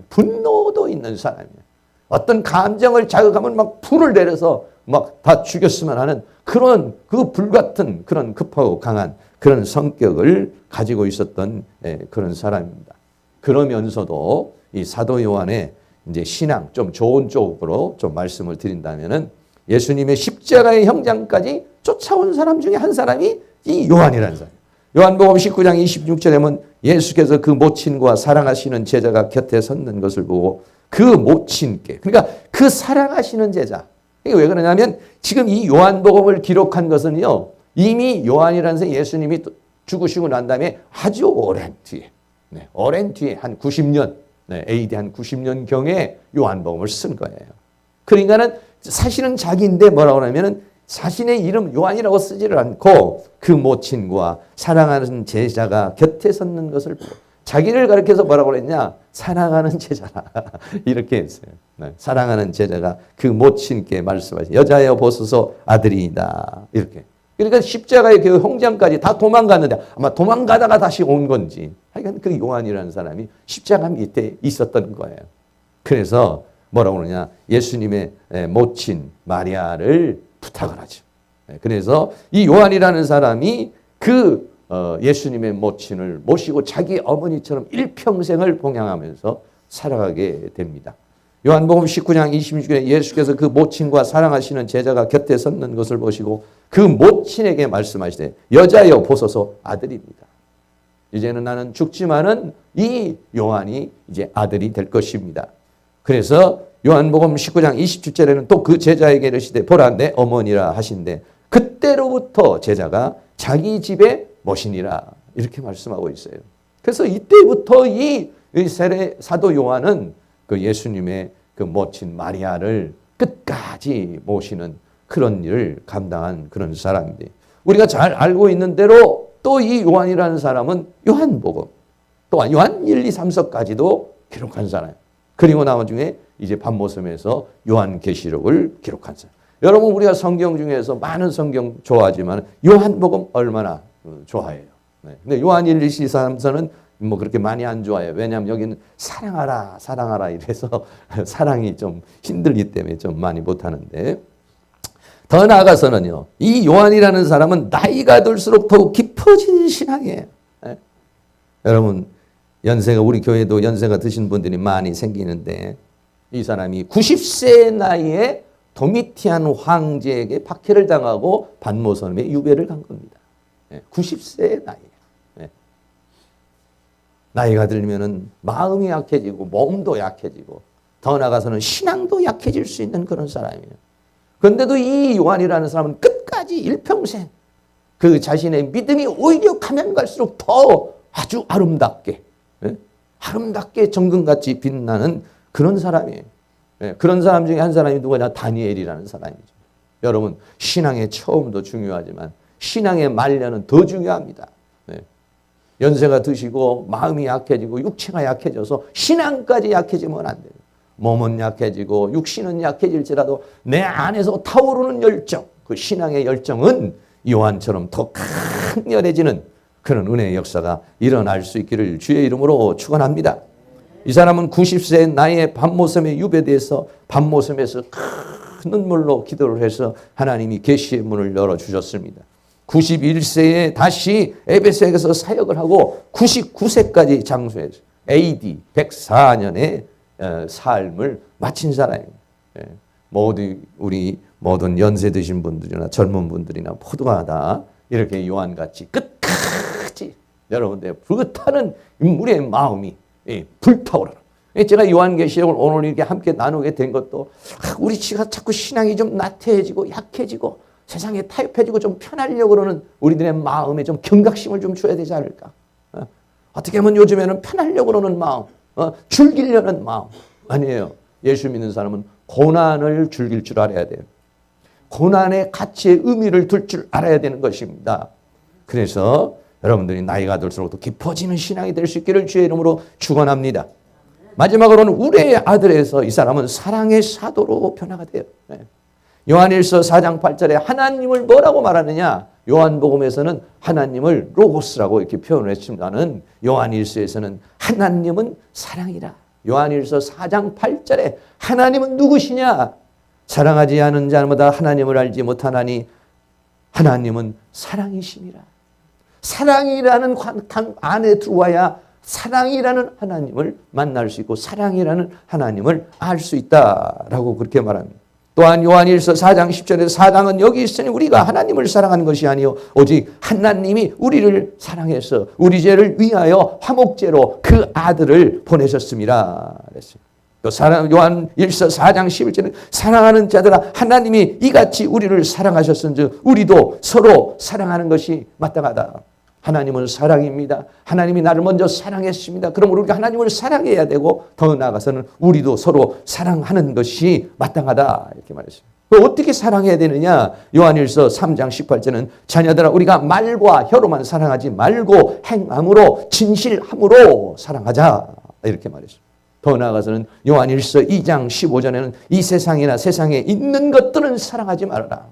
분노도 있는 사람이에요. 어떤 감정을 자극하면 막 불을 내려서 막 다 죽였으면 하는 그런 그 불같은 그런 급하고 강한 그런 성격을 가지고 있었던 그런 사람입니다. 그러면서도 이 사도 요한의 이제 신앙 좀 좋은 쪽으로 좀 말씀을 드린다면은 예수님의 십자가의 형장까지 쫓아온 사람 중에 한 사람이 이 요한이라는 사람. 요한복음 19장 26절에 보면 예수께서 그 모친과 사랑하시는 제자가 곁에 섰는 것을 보고 그 모친께 그러니까 그 사랑하시는 제자. 이게 왜 그러냐면 지금 이 요한복음을 기록한 것은요. 이미 요한이라는 사람 예수님이 죽으시고 난 다음에 아주 오랜 뒤에 한 90년 AD 한 90년경에 요한복음을 쓴 거예요. 그러니까는 사실은 자기인데 뭐라고 하냐면은 자신의 이름 요한이라고 쓰지를 않고 그 모친과 사랑하는 제자가 곁에 섰는 것을 보고 자기를 가리켜서 뭐라고 그랬냐? 사랑하는 제자라. 이렇게 했어요. 사랑하는 제자가 그 모친께 말씀하시 여자여 보소서 아들이다. 이렇게. 그러니까 십자가의 그 형장까지 다 도망갔는데 아마 도망가다가 다시 온 건지 하여간 그 요한이라는 사람이 십자가 밑에 있었던 거예요. 그래서 뭐라고 그러냐? 예수님의 모친 마리아를 부탁을 하죠. 그래서 이 요한이라는 사람이 그 예수님의 모친을 모시고 자기 어머니처럼 일평생을 봉양하면서 살아가게 됩니다. 요한복음 19장 26절에 예수께서 그 모친과 사랑하시는 제자가 곁에 섰는 것을 보시고 그 모친에게 말씀하시되 여자여 보소서 아들입니다. 이제는 나는 죽지만은 이 요한이 이제 아들이 될 것입니다. 그래서 요한복음 19장 27절에는 또 그 제자에게 이르시되 보라 내 어머니라 하신대 그때로부터 제자가 자기 집에 모시니라 이렇게 말씀하고 있어요. 그래서 이때부터 이 세례 사도 요한은 그 예수님의 그 모친 마리아를 끝까지 모시는 그런 일을 감당한 그런 사람인데 우리가 잘 알고 있는 대로 또 이 요한이라는 사람은 요한복음 또한 요한 1, 2, 3서까지도 기록한 사람. 그리고 나중에 이제 밤모섬에서 요한계시록을 기록한 사람. 여러분 우리가 성경 중에서 많은 성경 좋아하지만 요한복음 얼마나 좋아해요. 네. 근데 요한 1, 2, 3서는 뭐 그렇게 많이 안 좋아해요. 왜냐하면 여기는 사랑하라, 사랑하라 이래서 사랑이 좀 힘들기 때문에 좀 많이 못하는데 더 나아가서는요. 이 요한이라는 사람은 나이가 들수록 더욱 깊어진 신앙이에요. 네? 여러분 연세가 우리 교회도 연세가 드신 분들이 많이 생기는데 이 사람이 90세 나이에 도미티안 황제에게 박해를 당하고 반모섬에 유배를 간 겁니다. 네? 90세 나이에. 나이가 들면은 마음이 약해지고 몸도 약해지고 더 나아가서는 신앙도 약해질 수 있는 그런 사람이에요. 그런데도 이 요한이라는 사람은 끝까지 일평생 그 자신의 믿음이 오히려 가면 갈수록 더 아주 아름답게 아름답게 정금같이 빛나는 그런 사람이에요. 그런 사람 중에 한 사람이 누구냐? 다니엘이라는 사람이죠. 여러분 신앙의 처음도 중요하지만 신앙의 말년은 더 중요합니다. 연세가 드시고 마음이 약해지고 육체가 약해져서 신앙까지 약해지면 안 돼요. 몸은 약해지고 육신은 약해질지라도 내 안에서 타오르는 열정, 그 신앙의 열정은 요한처럼 더 강렬해지는 그런 은혜의 역사가 일어날 수 있기를 주의 이름으로 축원합니다. 이 사람은 90세 나이에 밤모섬에 유배돼서 밤모섬에서 큰 눈물로 기도를 해서 하나님이 계시의 문을 열어주셨습니다. 91세에 다시 에베소에서 사역을 하고 99세까지 장수해서 AD 104년에 삶을 마친 사람입니다. 모두 우리 모든 연세 드신 분들이나 젊은 분들이나 모두가 다 이렇게 요한같이 끝까지 여러분들 불타는 인물의 마음이 불타오르는. 제가 요한계시록을 오늘 이렇게 함께 나누게 된 것도 우리 지가 자꾸 신앙이 좀 나태해지고 약해지고 세상에 타협해지고 좀 편하려고 그러는 우리들의 마음에 좀 경각심을 좀 줘야 되지 않을까. 어떻게 하면 요즘에는 편하려고 그러는 마음, 즐기려는 마음. 아니에요. 예수 믿는 사람은 고난을 즐길 줄 알아야 돼요. 고난의 가치의 의미를 둘 줄 알아야 되는 것입니다. 그래서 여러분들이 나이가 들수록 더 깊어지는 신앙이 될 수 있기를 주의 이름으로 축원합니다. 마지막으로는 우리의 아들에서 이 사람은 사랑의 사도로 변화가 돼요. 요한일서 4장 8절에 하나님을 뭐라고 말하느냐? 요한복음에서는 하나님을 로고스라고 이렇게 표현을 했지만은 요한일서에서는 하나님은 사랑이라. 요한일서 4장 8절에 하나님은 누구시냐? 사랑하지 않은 자마다 하나님을 알지 못하나니 하나님은 사랑이심이라. 사랑이라는 관 안에 들어와야 사랑이라는 하나님을 만날 수 있고 사랑이라는 하나님을 알 수 있다라고 그렇게 말합니다. 또한 요한일서 4장 10절에 사랑은 여기 있으니 우리가 하나님을 사랑하는 것이 아니요 오직 하나님이 우리를 사랑해서 우리 죄를 위하여 화목제로 그 아들을 보내셨습니다. 또 요한일서 4장 11절에 사랑하는 자들아 하나님이 이같이 우리를 사랑하셨은즉 우리도 서로 사랑하는 것이 마땅하다. 하나님은 사랑입니다. 하나님이 나를 먼저 사랑했습니다. 그럼 우리가 하나님을 사랑해야 되고 더 나아가서는 우리도 서로 사랑하는 것이 마땅하다. 이렇게 말했습니다. 어떻게 사랑해야 되느냐? 요한일서 3장 18절은 자녀들아 우리가 말과 혀로만 사랑하지 말고 행함으로 진실함으로 사랑하자. 이렇게 말했습니다. 더 나아가서는 요한일서 2장 15절에는 이 세상이나 세상에 있는 것들은 사랑하지 말아라.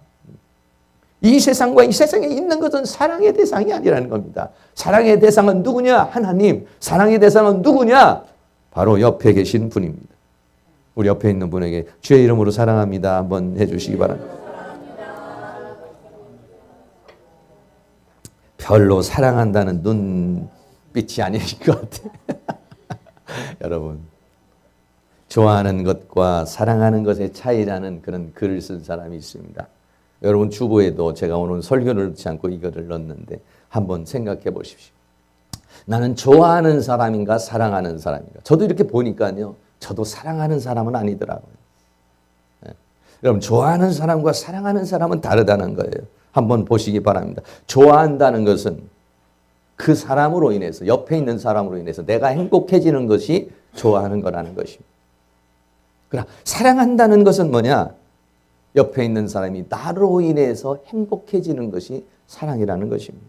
이 세상과 이 세상에 있는 것은 사랑의 대상이 아니라는 겁니다. 사랑의 대상은 누구냐? 하나님. 사랑의 대상은 누구냐? 바로 옆에 계신 분입니다. 우리 옆에 있는 분에게 주의 이름으로 사랑합니다. 한번 해주시기 바랍니다. 별로 사랑한다는 눈빛이 아닐 것 같아요. 여러분 좋아하는 것과 사랑하는 것의 차이라는 그런 글을 쓴 사람이 있습니다. 여러분 주보에도 제가 오늘 설교를 넣지 않고 이거를 넣었는데 한번 생각해 보십시오. 나는 좋아하는 사람인가 사랑하는 사람인가. 저도 이렇게 보니까요. 저도 사랑하는 사람은 아니더라고요. 네. 여러분 좋아하는 사람과 사랑하는 사람은 다르다는 거예요. 한번 보시기 바랍니다. 좋아한다는 것은 그 사람으로 인해서 옆에 있는 사람으로 인해서 내가 행복해지는 것이 좋아하는 거라는 것입니다. 그러나 사랑한다는 것은 뭐냐? 옆에 있는 사람이 나로 인해서 행복해지는 것이 사랑이라는 것입니다.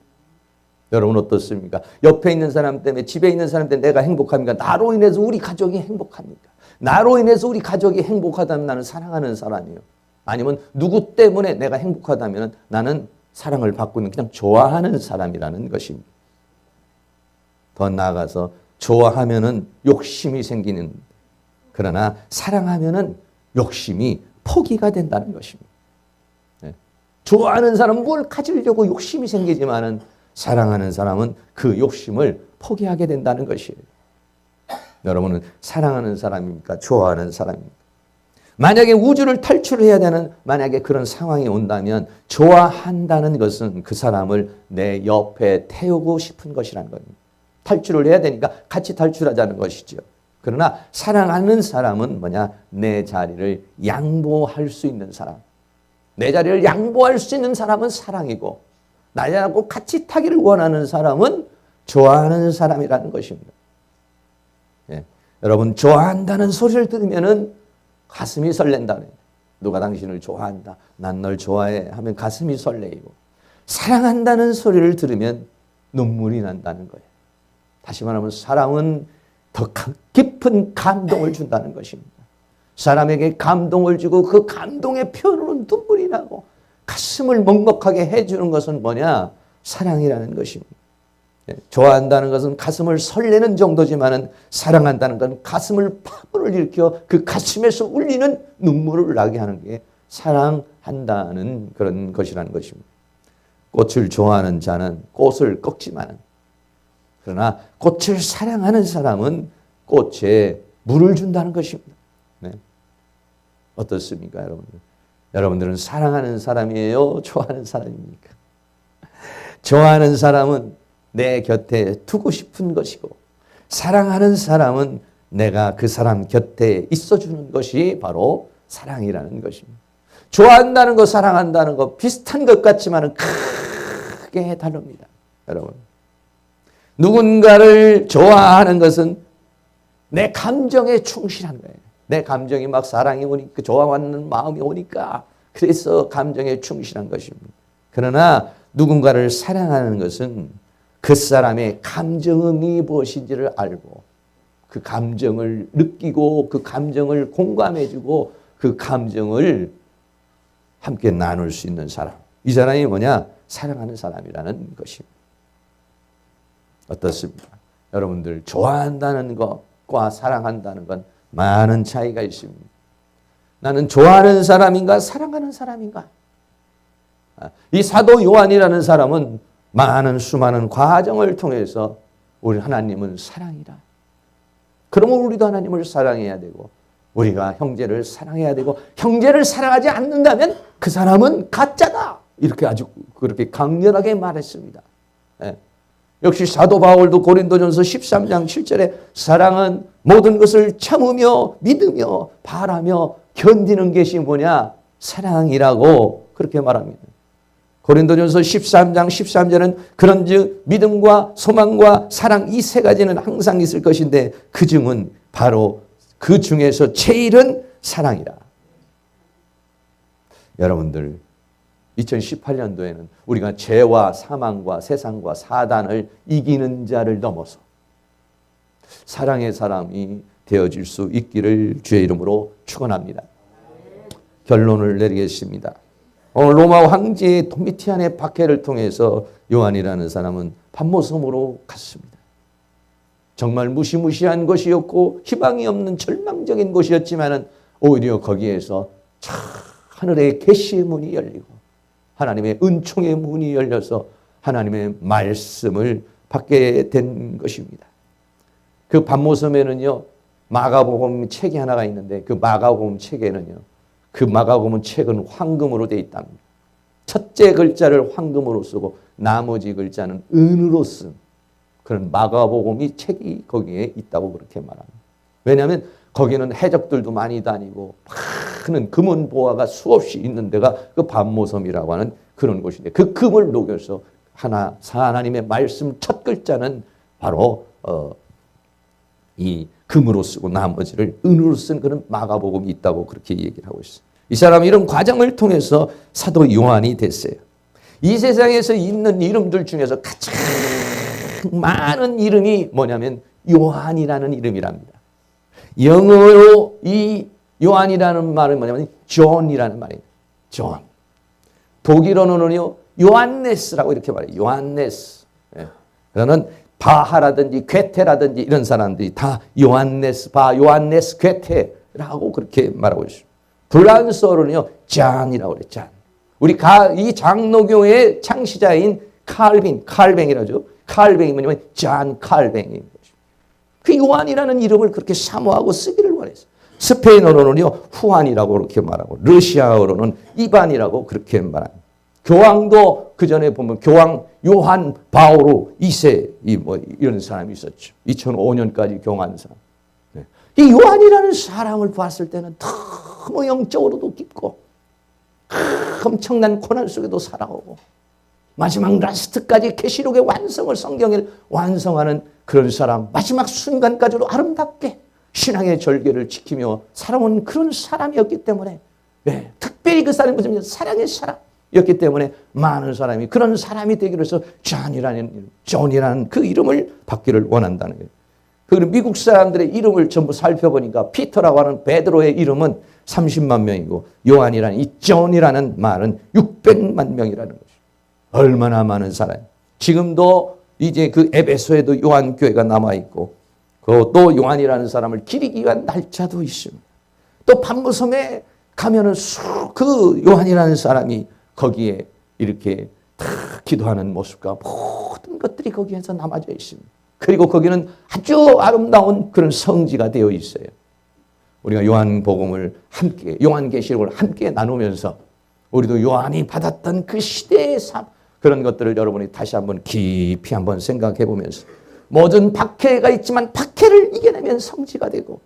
여러분 어떻습니까? 옆에 있는 사람 때문에 집에 있는 사람 때문에 내가 행복합니까? 나로 인해서 우리 가족이 행복합니까? 나로 인해서 우리 가족이 행복하다면 나는 사랑하는 사람이요. 아니면 누구 때문에 내가 행복하다면 나는 사랑을 받고 있는 그냥 좋아하는 사람이라는 것입니다. 더 나아가서 좋아하면은 욕심이 생기는 그러나 사랑하면은 욕심이 포기가 된다는 것입니다. 네. 좋아하는 사람은 뭘 가지려고 욕심이 생기지만은 사랑하는 사람은 그 욕심을 포기하게 된다는 것이에요. 여러분은 사랑하는 사람입니까? 좋아하는 사람입니까? 만약에 우주를 탈출해야 되는 만약에 그런 상황이 온다면 좋아한다는 것은 그 사람을 내 옆에 태우고 싶은 것이라는 겁니다. 탈출을 해야 되니까 같이 탈출하자는 것이죠. 그러나 사랑하는 사람은 뭐냐? 내 자리를 양보할 수 있는 사람. 내 자리를 양보할 수 있는 사람은 사랑이고 나하고 같이 타기를 원하는 사람은 좋아하는 사람이라는 것입니다. 예. 여러분 좋아한다는 소리를 들으면은 가슴이 설렌다. 누가 당신을 좋아한다. 난 널 좋아해 하면 가슴이 설레이고 사랑한다는 소리를 들으면 눈물이 난다는 거예요. 다시 말하면 사랑은 더 깊은 감동을 준다는 것입니다. 사람에게 감동을 주고 그 감동의 표현으로 눈물이 나고 가슴을 먹먹하게 해주는 것은 뭐냐? 사랑이라는 것입니다. 좋아한다는 것은 가슴을 설레는 정도지만은 사랑한다는 건 가슴을 파문을 일으켜 그 가슴에서 울리는 눈물을 나게 하는 게 사랑한다는 그런 것이라는 것입니다. 꽃을 좋아하는 자는 꽃을 꺾지만은 그러나 꽃을 사랑하는 사람은 꽃에 물을 준다는 것입니다. 네. 어떻습니까, 여러분들? 여러분들은 사랑하는 사람이에요? 좋아하는 사람입니까? 좋아하는 사람은 내 곁에 두고 싶은 것이고 사랑하는 사람은 내가 그 사람 곁에 있어주는 것이 바로 사랑이라는 것입니다. 좋아한다는 것, 사랑한다는 것 비슷한 것 같지만 크게 다릅니다. 여러분, 누군가를 좋아하는 것은 내 감정에 충실한 거예요. 내 감정이 막 사랑이 오니까 좋아하는 마음이 오니까 그래서 감정에 충실한 것입니다. 그러나 누군가를 사랑하는 것은 그 사람의 감정이 무엇인지를 알고 그 감정을 느끼고 그 감정을 공감해주고 그 감정을 함께 나눌 수 있는 사람. 이 사람이 뭐냐? 사랑하는 사람이라는 것입니다. 어떻습니까? 여러분들 좋아한다는 것과 사랑한다는 건 많은 차이가 있습니다. 나는 좋아하는 사람인가 사랑하는 사람인가? 이 사도 요한이라는 사람은 많은 수많은 과정을 통해서 우리 하나님은 사랑이라. 그러면 우리도 하나님을 사랑해야 되고 우리가 형제를 사랑해야 되고 형제를 사랑하지 않는다면 그 사람은 가짜다. 이렇게 아주 그렇게 강렬하게 말했습니다. 예. 역시 사도 바울도 고린도전서 13장 7절에 사랑은 모든 것을 참으며 믿으며 바라며 견디는 것이 뭐냐? 사랑이라고 그렇게 말합니다. 고린도전서 13장 13절은 그런즉 믿음과 소망과 사랑 이 세 가지는 항상 있을 것인데 그중은 바로 그 중에서 제일은 사랑이라. 여러분들 2018년도에는 우리가 죄와 사망과 세상과 사단을 이기는 자를 넘어서 사랑의 사람이 되어질 수 있기를 주의 이름으로 축원합니다. 결론을 내리겠습니다. 오늘 로마 황제의 도미티안의 박해를 통해서 요한이라는 사람은 patmos섬으로 갔습니다. 정말 무시무시한 곳이었고 희망이 없는 절망적인 곳이었지만 오히려 거기에서 하늘의 계시의 문이 열리고 하나님의 은총의 문이 열려서 하나님의 말씀을 받게 된 것입니다. 그 patmos섬에는요 마가복음 책이 하나가 있는데 그 마가복음 책에는요. 그 마가복음 책은 황금으로 되어 있답니다. 첫째 글자를 황금으로 쓰고 나머지 글자는 은으로 쓴 그런 마가복음이 책이 거기에 있다고 그렇게 말합니다. 왜냐하면 거기는 해적들도 많이 다니고 많은 금은 보화가 수없이 있는 데가 그 반모섬이라고 하는 그런 곳인데 그 금을 녹여서 하나님의 말씀 첫 글자는 바로 이 금으로 쓰고 나머지를 은으로 쓴 그런 마가복음이 있다고 그렇게 얘기를 하고 있어요. 이 사람은 이런 과정을 통해서 사도 요한이 됐어요. 이 세상에서 있는 이름들 중에서 가장 많은 이름이 뭐냐면 요한이라는 이름이랍니다. 영어로 이 요한이라는 말은 뭐냐면 존이라는 말이에요. 존. 독일어로는요 요한네스라고 이렇게 말해요. 요한네스. 그러는 바하라든지 괴테라든지 이런 사람들이 다 요한네스 바, 요한네스 괴테라고 그렇게 말하고 있어요. 프랑스어로는요 잔이라고 그래요. 잔. 우리 이 장로교의 창시자인 칼뱅이라죠. 칼뱅이 뭐냐면 잔 칼뱅인 거죠. 그 요한이라는 이름을 그렇게 사모하고 쓰기를 원했어요. 스페인어로는요 후안이라고 그렇게 말하고 러시아어로는 이반이라고 그렇게 말합니다. 교황도 그 전에 보면 교황 요한 바오로 2세 이런 사람이 있었죠. 2005년까지 교황한 사람. 이 요한이라는 사람을 봤을 때는 너무 영적으로도 깊고 엄청난 고난 속에도 살아오고 마지막 라스트까지 계시록의 완성을 성경을 완성하는 그런 사람, 마지막 순간까지도 아름답게 신앙의 절개를 지키며 살아온 그런 사람이었기 때문에 특별히 그 사람이 무슨 사랑의 사람이었기 때문에 많은 사람이 그런 사람이 되기로 해서 존이라는 그 이름을 받기를 원한다는 거예요. 그리고 미국 사람들의 이름을 전부 살펴보니까 피터라고 하는 베드로의 이름은 30만 명이고 요한이라는 이 존이라는 말은 600만 명이라는 거죠. 얼마나 많은 사람. 지금도 이제 그 에베소에도 요한교회가 남아있고 또 요한이라는 사람을 기리기 위한 날짜도 있습니다. 또 반모섬에 가면은 그 요한이라는 사람이 거기에 이렇게 다 기도하는 모습과 모든 것들이 거기에서 남아져 있습니다. 그리고 거기는 아주 아름다운 그런 성지가 되어 있어요. 우리가 요한복음을 함께, 요한계시록을 함께 나누면서 우리도 요한이 받았던 그 시대의 삶, 그런 것들을 여러분이 다시 한번 깊이 한번 생각해 보면서 모든 박해가 있지만 박해를 이겨내면 성지가 되고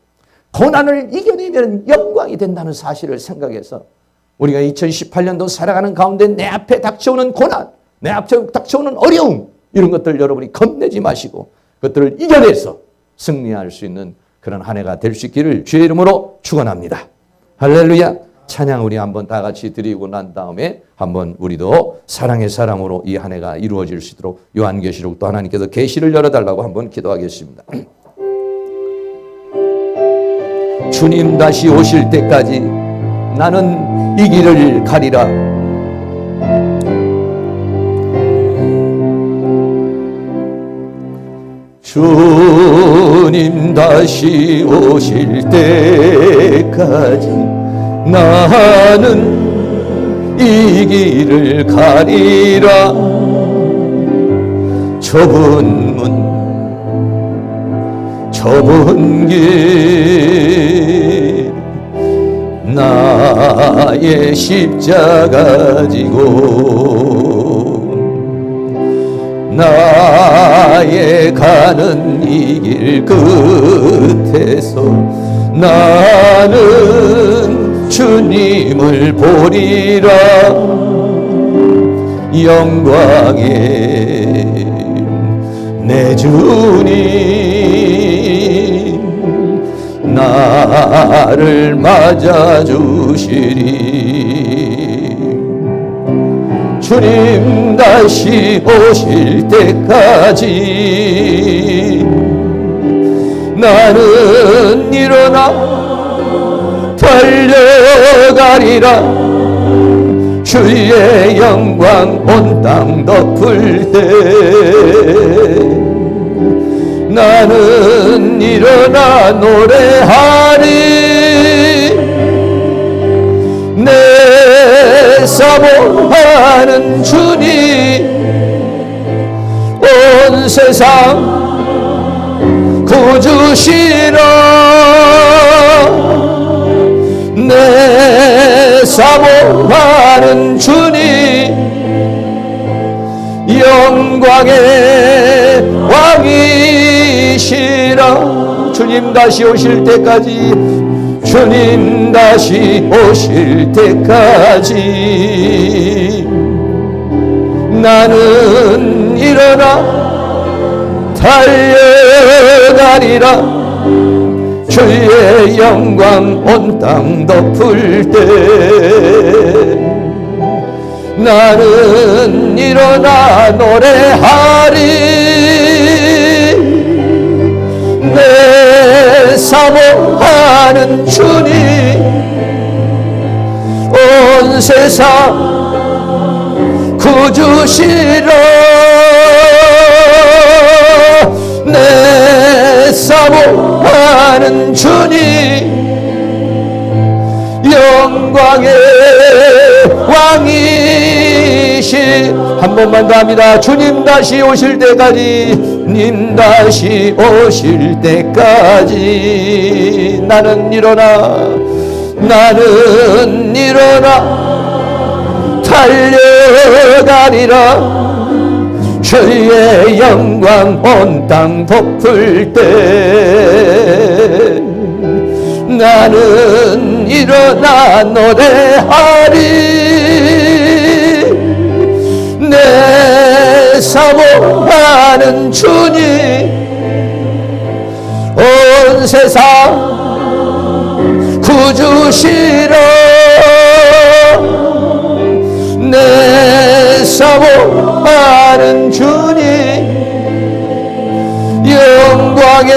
고난을 이겨내면 영광이 된다는 사실을 생각해서 우리가 2018년도 살아가는 가운데 내 앞에 닥쳐오는 고난, 내 앞에 닥쳐오는 어려움 이런 것들 여러분이 겁내지 마시고 그것들을 이겨내서 승리할 수 있는 그런 한 해가 될 수 있기를 주의 이름으로 축원합니다. 할렐루야. 찬양 우리 한번 다 같이 드리고 난 다음에 한번 우리도 사랑의 사람으로 이 한 해가 이루어질 수 있도록 요한계시록 또 하나님께서 계시를 열어달라고 한번 기도하겠습니다. 주님 다시 오실 때까지 나는 이 길을 가리라. 주님 다시 오실 때까지 나는 이 길을 가리라. 좁은 문 좁은 길 나의 십자가 지고 나의 가는 이 길 끝에서 나는 주님을 보리라. 영광의 내 주님 나를 맞아주시리. 주님 다시 오실 때까지 나는 일어나 달려가리라. 주의 영광 온 땅 덮을 때 나는 일어나 노래하리. 내 사모하는 주님 온 세상 구주 주시러 내 사모하는 주님, 영광의 왕이시라. 주님 다시 오실 때까지, 주님 다시 오실 때까지 나는 일어나 달려가리라. 주의 영광 온 땅 덮을 때 나는 일어나 노래하리. 내 사모하는 주님, 온 세상 구주시러 내 사모하는 주님, 영광의 왕이시. 한 번만 더 합니다. 주님 다시 오실 때까지, 님 다시 오실 때까지 나는 일어나 달려가리라. 주의 영광 온 땅 덮을 때 나는 일어나 노래하리. 내 사모하는 주님, 온 세상 구주시러 내 사모하는 주님, 영광의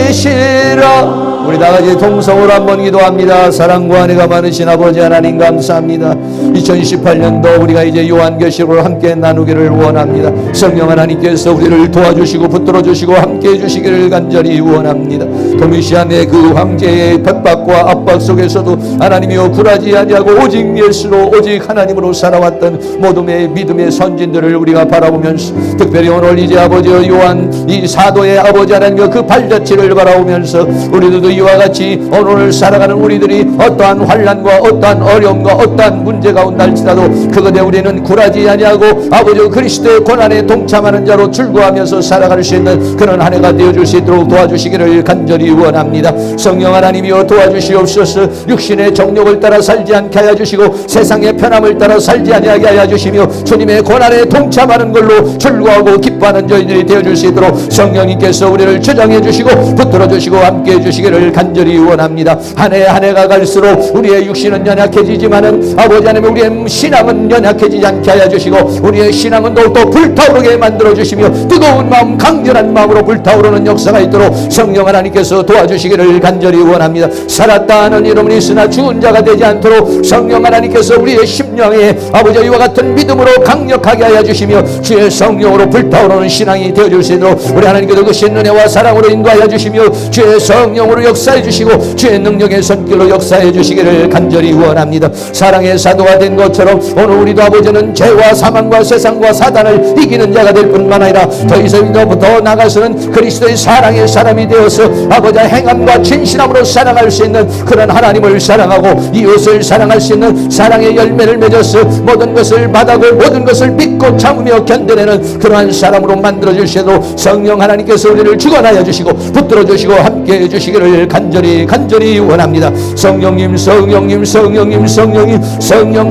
왕이시라. 우리 다같이 동성으로 한번 기도합니다. 사랑과 은혜가 많으신 아버지 하나님 감사합니다. 2018년도 우리가 이제 요한계시록을 함께 나누기를 원합니다. 성령 하나님께서 우리를 도와주시고 붙들어주시고 함께해 주시기를 간절히 원합니다. 도미시안의 그 황제의 핍박과 압박 속에서도 하나님이여 굴하지 아니하고 오직 예수로 오직 하나님으로 살아왔던 모둠의 믿음의 선진들을 우리가 바라보면서, 특별히 오늘 이제 아버지 요한 이 사도의 아버지 하나님과 그 발자취를 바라보면서 우리들도 이와 같이 오늘 살아가는 우리들이 어떠한 환난과 어떠한 어려움과 어떠한 문제가 온달지라도 그것에 우리는 굴하지 아니하고 아버지 그리스도의 고난에 동참하는 자로 출구하면서 살아갈 수 있는 그런 한 해가 되어줄 수 있도록 도와주시기를 간절히 원합니다. 성령 하나님이여 도와주시옵소서. 육신의 정욕을 따라 살지 않게 하여 주시고 세상의 편함을 따라 살지 아니하게 하여 주시며 주님의 고난에 동참하는 걸로 출구하고 기뻐하는 저희들이 되어줄 수 있도록 성령님께서 우리를 주장해 주시고 붙들어 주시고 함께 해 주시기를 간절히 원합니다. 한 해 한 해가 갈수록 우리의 육신은 연약해지지만은 아버지 하나님 우리의 신앙은 연약해지지 않게 하여 주시고 우리의 신앙은 더욱더 불타오르게 만들어 주시며 뜨거운 마음 강렬한 마음으로 불타오르는 역사가 있도록 성령 하나님께서 도와주시기를 간절히 원합니다. 살았다 하는 이름은 있으나 죽은 자가 되지 않도록 성령 하나님께서 우리의 심령에 아버지 이와 같은 믿음으로 강력하게 하여 주시며 주의 성령으로 불타오르는 신앙이 되어줄 수 있도록 우리 하나님께서 그 신은혜와 사랑으로 인도하여 주시며 주의 성령으로 역사해 주시고 주의 능력의 손길로 역사해 주시기를 간절히 원합니다. 사랑의 사도가 된 것처럼 오늘 우리도 아버지는 죄와 사망과 세상과 사단을 이기는 자가 될 뿐만 아니라 더 이상 더 나가서는 그리스도의 사랑의 사람이 되어서 아버지 행함과 진실함으로 사랑할 수 있는 그런 하나님을 사랑하고 이웃을 사랑할 수 있는 사랑의 열매를 맺어서 모든 것을 받아고 모든 것을 믿고 참으며 견뎌내는 그러한 사람으로 만들어 주시도록 성령 하나님께서 우리를 주관하여 주시고 붙들어 주시고 함께 해 주시기를 간절히 원합니다. 성령님 성령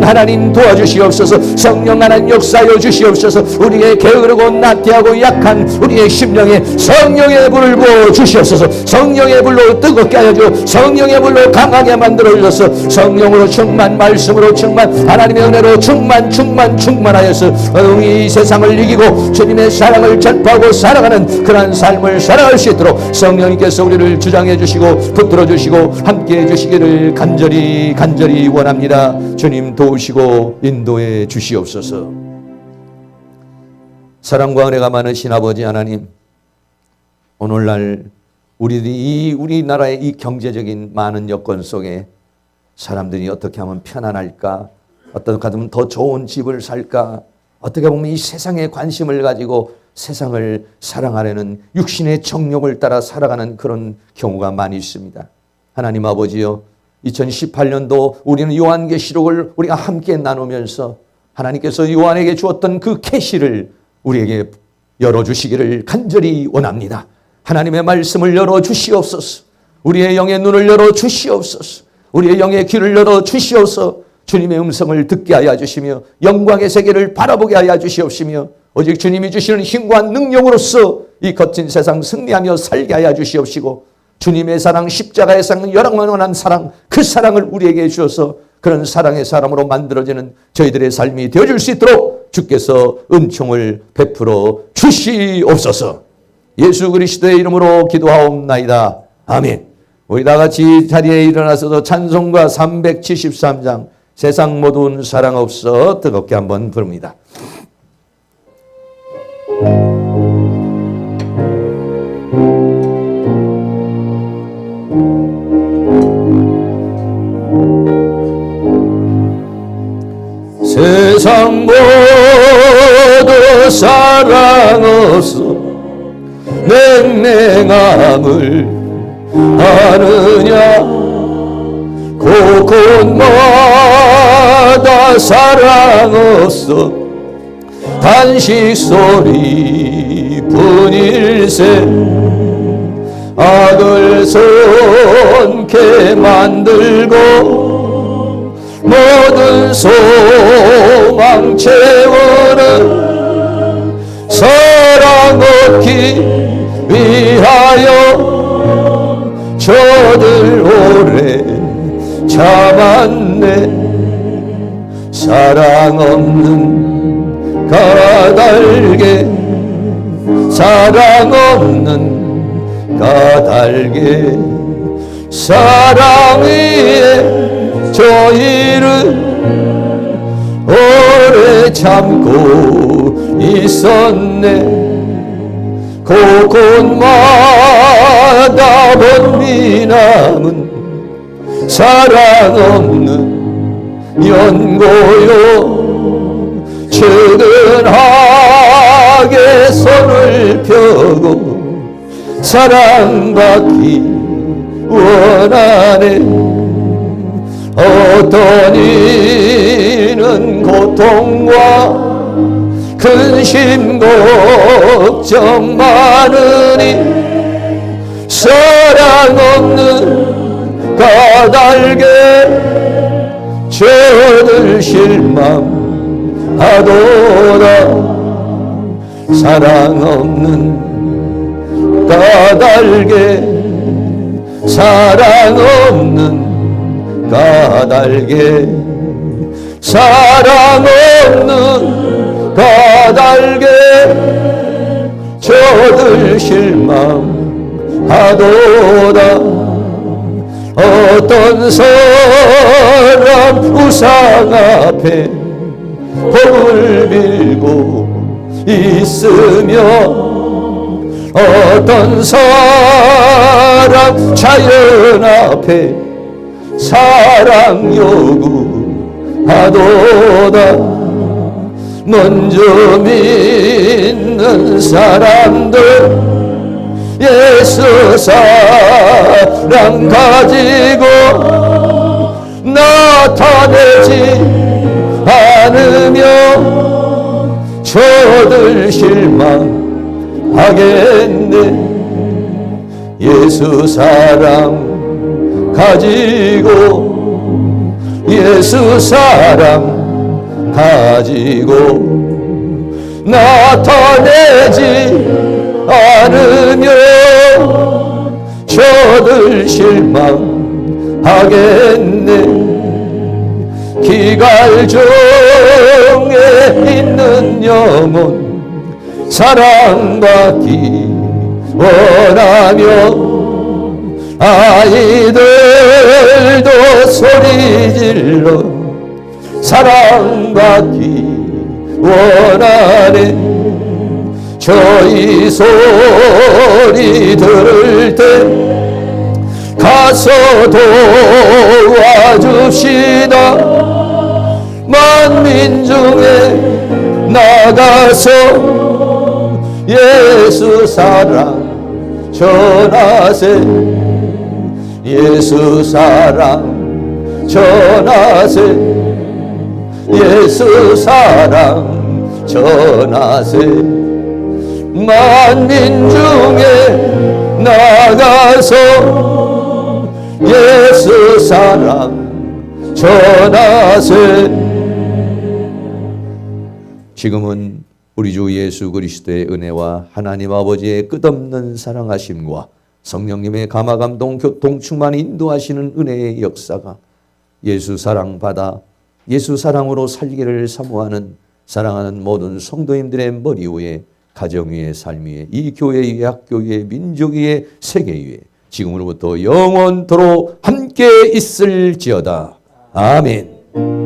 하나님 도와주시옵소서. 성령 하나님 역사하여 주시옵소서. 우리의 게으르고 나태하고 약한 우리의 심령에 성령의 불을 부어 주시옵소서. 성령의 불로 뜨겁게 하여 주고 성령의 불로 강하게 만들어 주셔서 성령으로 충만, 말씀으로 충만, 하나님의 은혜로 충만하여서 이 세상을 이기고 주님의 사랑을 전파하고 살아가는 그러한 삶을 살아갈 수 있도록 성령님께서 우리를 주장해 주시고 붙들어 주시고 함께 해 주시기를 간절히 원합니다. 주님 도우시고 인도해 주시옵소서. 사랑과 은혜가 많으신 아버지 하나님, 오늘날 우리들이 우리나라의 이 경제적인 많은 여건 속에 사람들이 어떻게 하면 편안할까, 어떻게 하면 더 좋은 집을 살까, 어떻게 보면 이 세상에 관심을 가지고 세상을 사랑하려는 육신의 정욕을 따라 살아가는 그런 경우가 많이 있습니다. 하나님 아버지요, 2018년도 우리는 요한계시록을 우리가 함께 나누면서 하나님께서 요한에게 주었던 그 계시를 우리에게 열어주시기를 간절히 원합니다. 하나님의 말씀을 열어주시옵소서. 우리의 영의 눈을 열어주시옵소서. 우리의 영의 귀를 열어주시옵소서. 주님의 음성을 듣게 하여 주시며 영광의 세계를 바라보게 하여 주시옵시며 오직 주님이 주시는 힘과 능력으로서 이 거친 세상 승리하며 살게 하여 주시옵시고 주님의 사랑, 십자가의 사랑, 열망만한 사랑, 그 사랑을 우리에게 주셔서 그런 사랑의 사람으로 만들어지는 저희들의 삶이 되어줄 수 있도록 주께서 은총을 베풀어 주시옵소서. 예수 그리스도의 이름으로 기도하옵나이다. 아멘. 우리 다 같이 자리에 일어나서도 찬송가 373장 세상 모든 사랑 없어 뜨겁게 한번 부릅니다. 세상 모두 사랑 없어 냉랭함을 아느냐 곳곳마다 사랑 없어 단식 소리 뿐일세 악을 손게 만들고 모든 소망 채우는 사랑 얻기 위하여 저들 오래 참았네. 사랑 없는 까닭에 사랑 없는 까닭에 사랑 위에 저희를 오래 참고 있었네. 곳곳마다 본 미남은 사랑 없는 연고요. 측은하게 손을 펴고 사랑받기 원하네. 어떤 이는 고통과 근심 걱정 많으니 사랑 없는 까닭에 저들 실망하도다. 사랑 없는 까닭에 사랑 없는 까닭에 사랑 없는 까닭에 저들 실망하도다. 어떤 사람 우상 앞에 복을 빌고 있으며 어떤 사람 자연 앞에 사랑 요구하도다. 먼저 믿는 사람들 예수 사랑 가지고 나타내지 않으며 저들 실망하겠네. 예수 사랑 가지고 예수 사랑 가지고 나타내지 않으며 저들 실망하겠네. 기갈 중에 있는 영혼 사랑받기 원하며 아이들도 소리질러 사랑받기 원하네. 저희 소리 들을 때 가서 도와줍시다. 만민 중에 나가서 예수 사랑 전하세 예수 사랑 전하세 예수 사랑 전하세 만민 중에 나가서 예수 사랑 전하세. 지금은 우리 주 예수 그리스도의 은혜와 하나님 아버지의 끝없는 사랑하심과 성령님의 감화감동 교통 충만 인도하시는 은혜의 역사가 예수 사랑 받아 예수 사랑으로 살기를 사모하는 사랑하는 모든 성도님들의 머리 위에 가정 위에 삶 위에 이 교회 위에 학교 위에 민족 위에 세계 위에 지금으로부터 영원토록 함께 있을지어다. 아멘.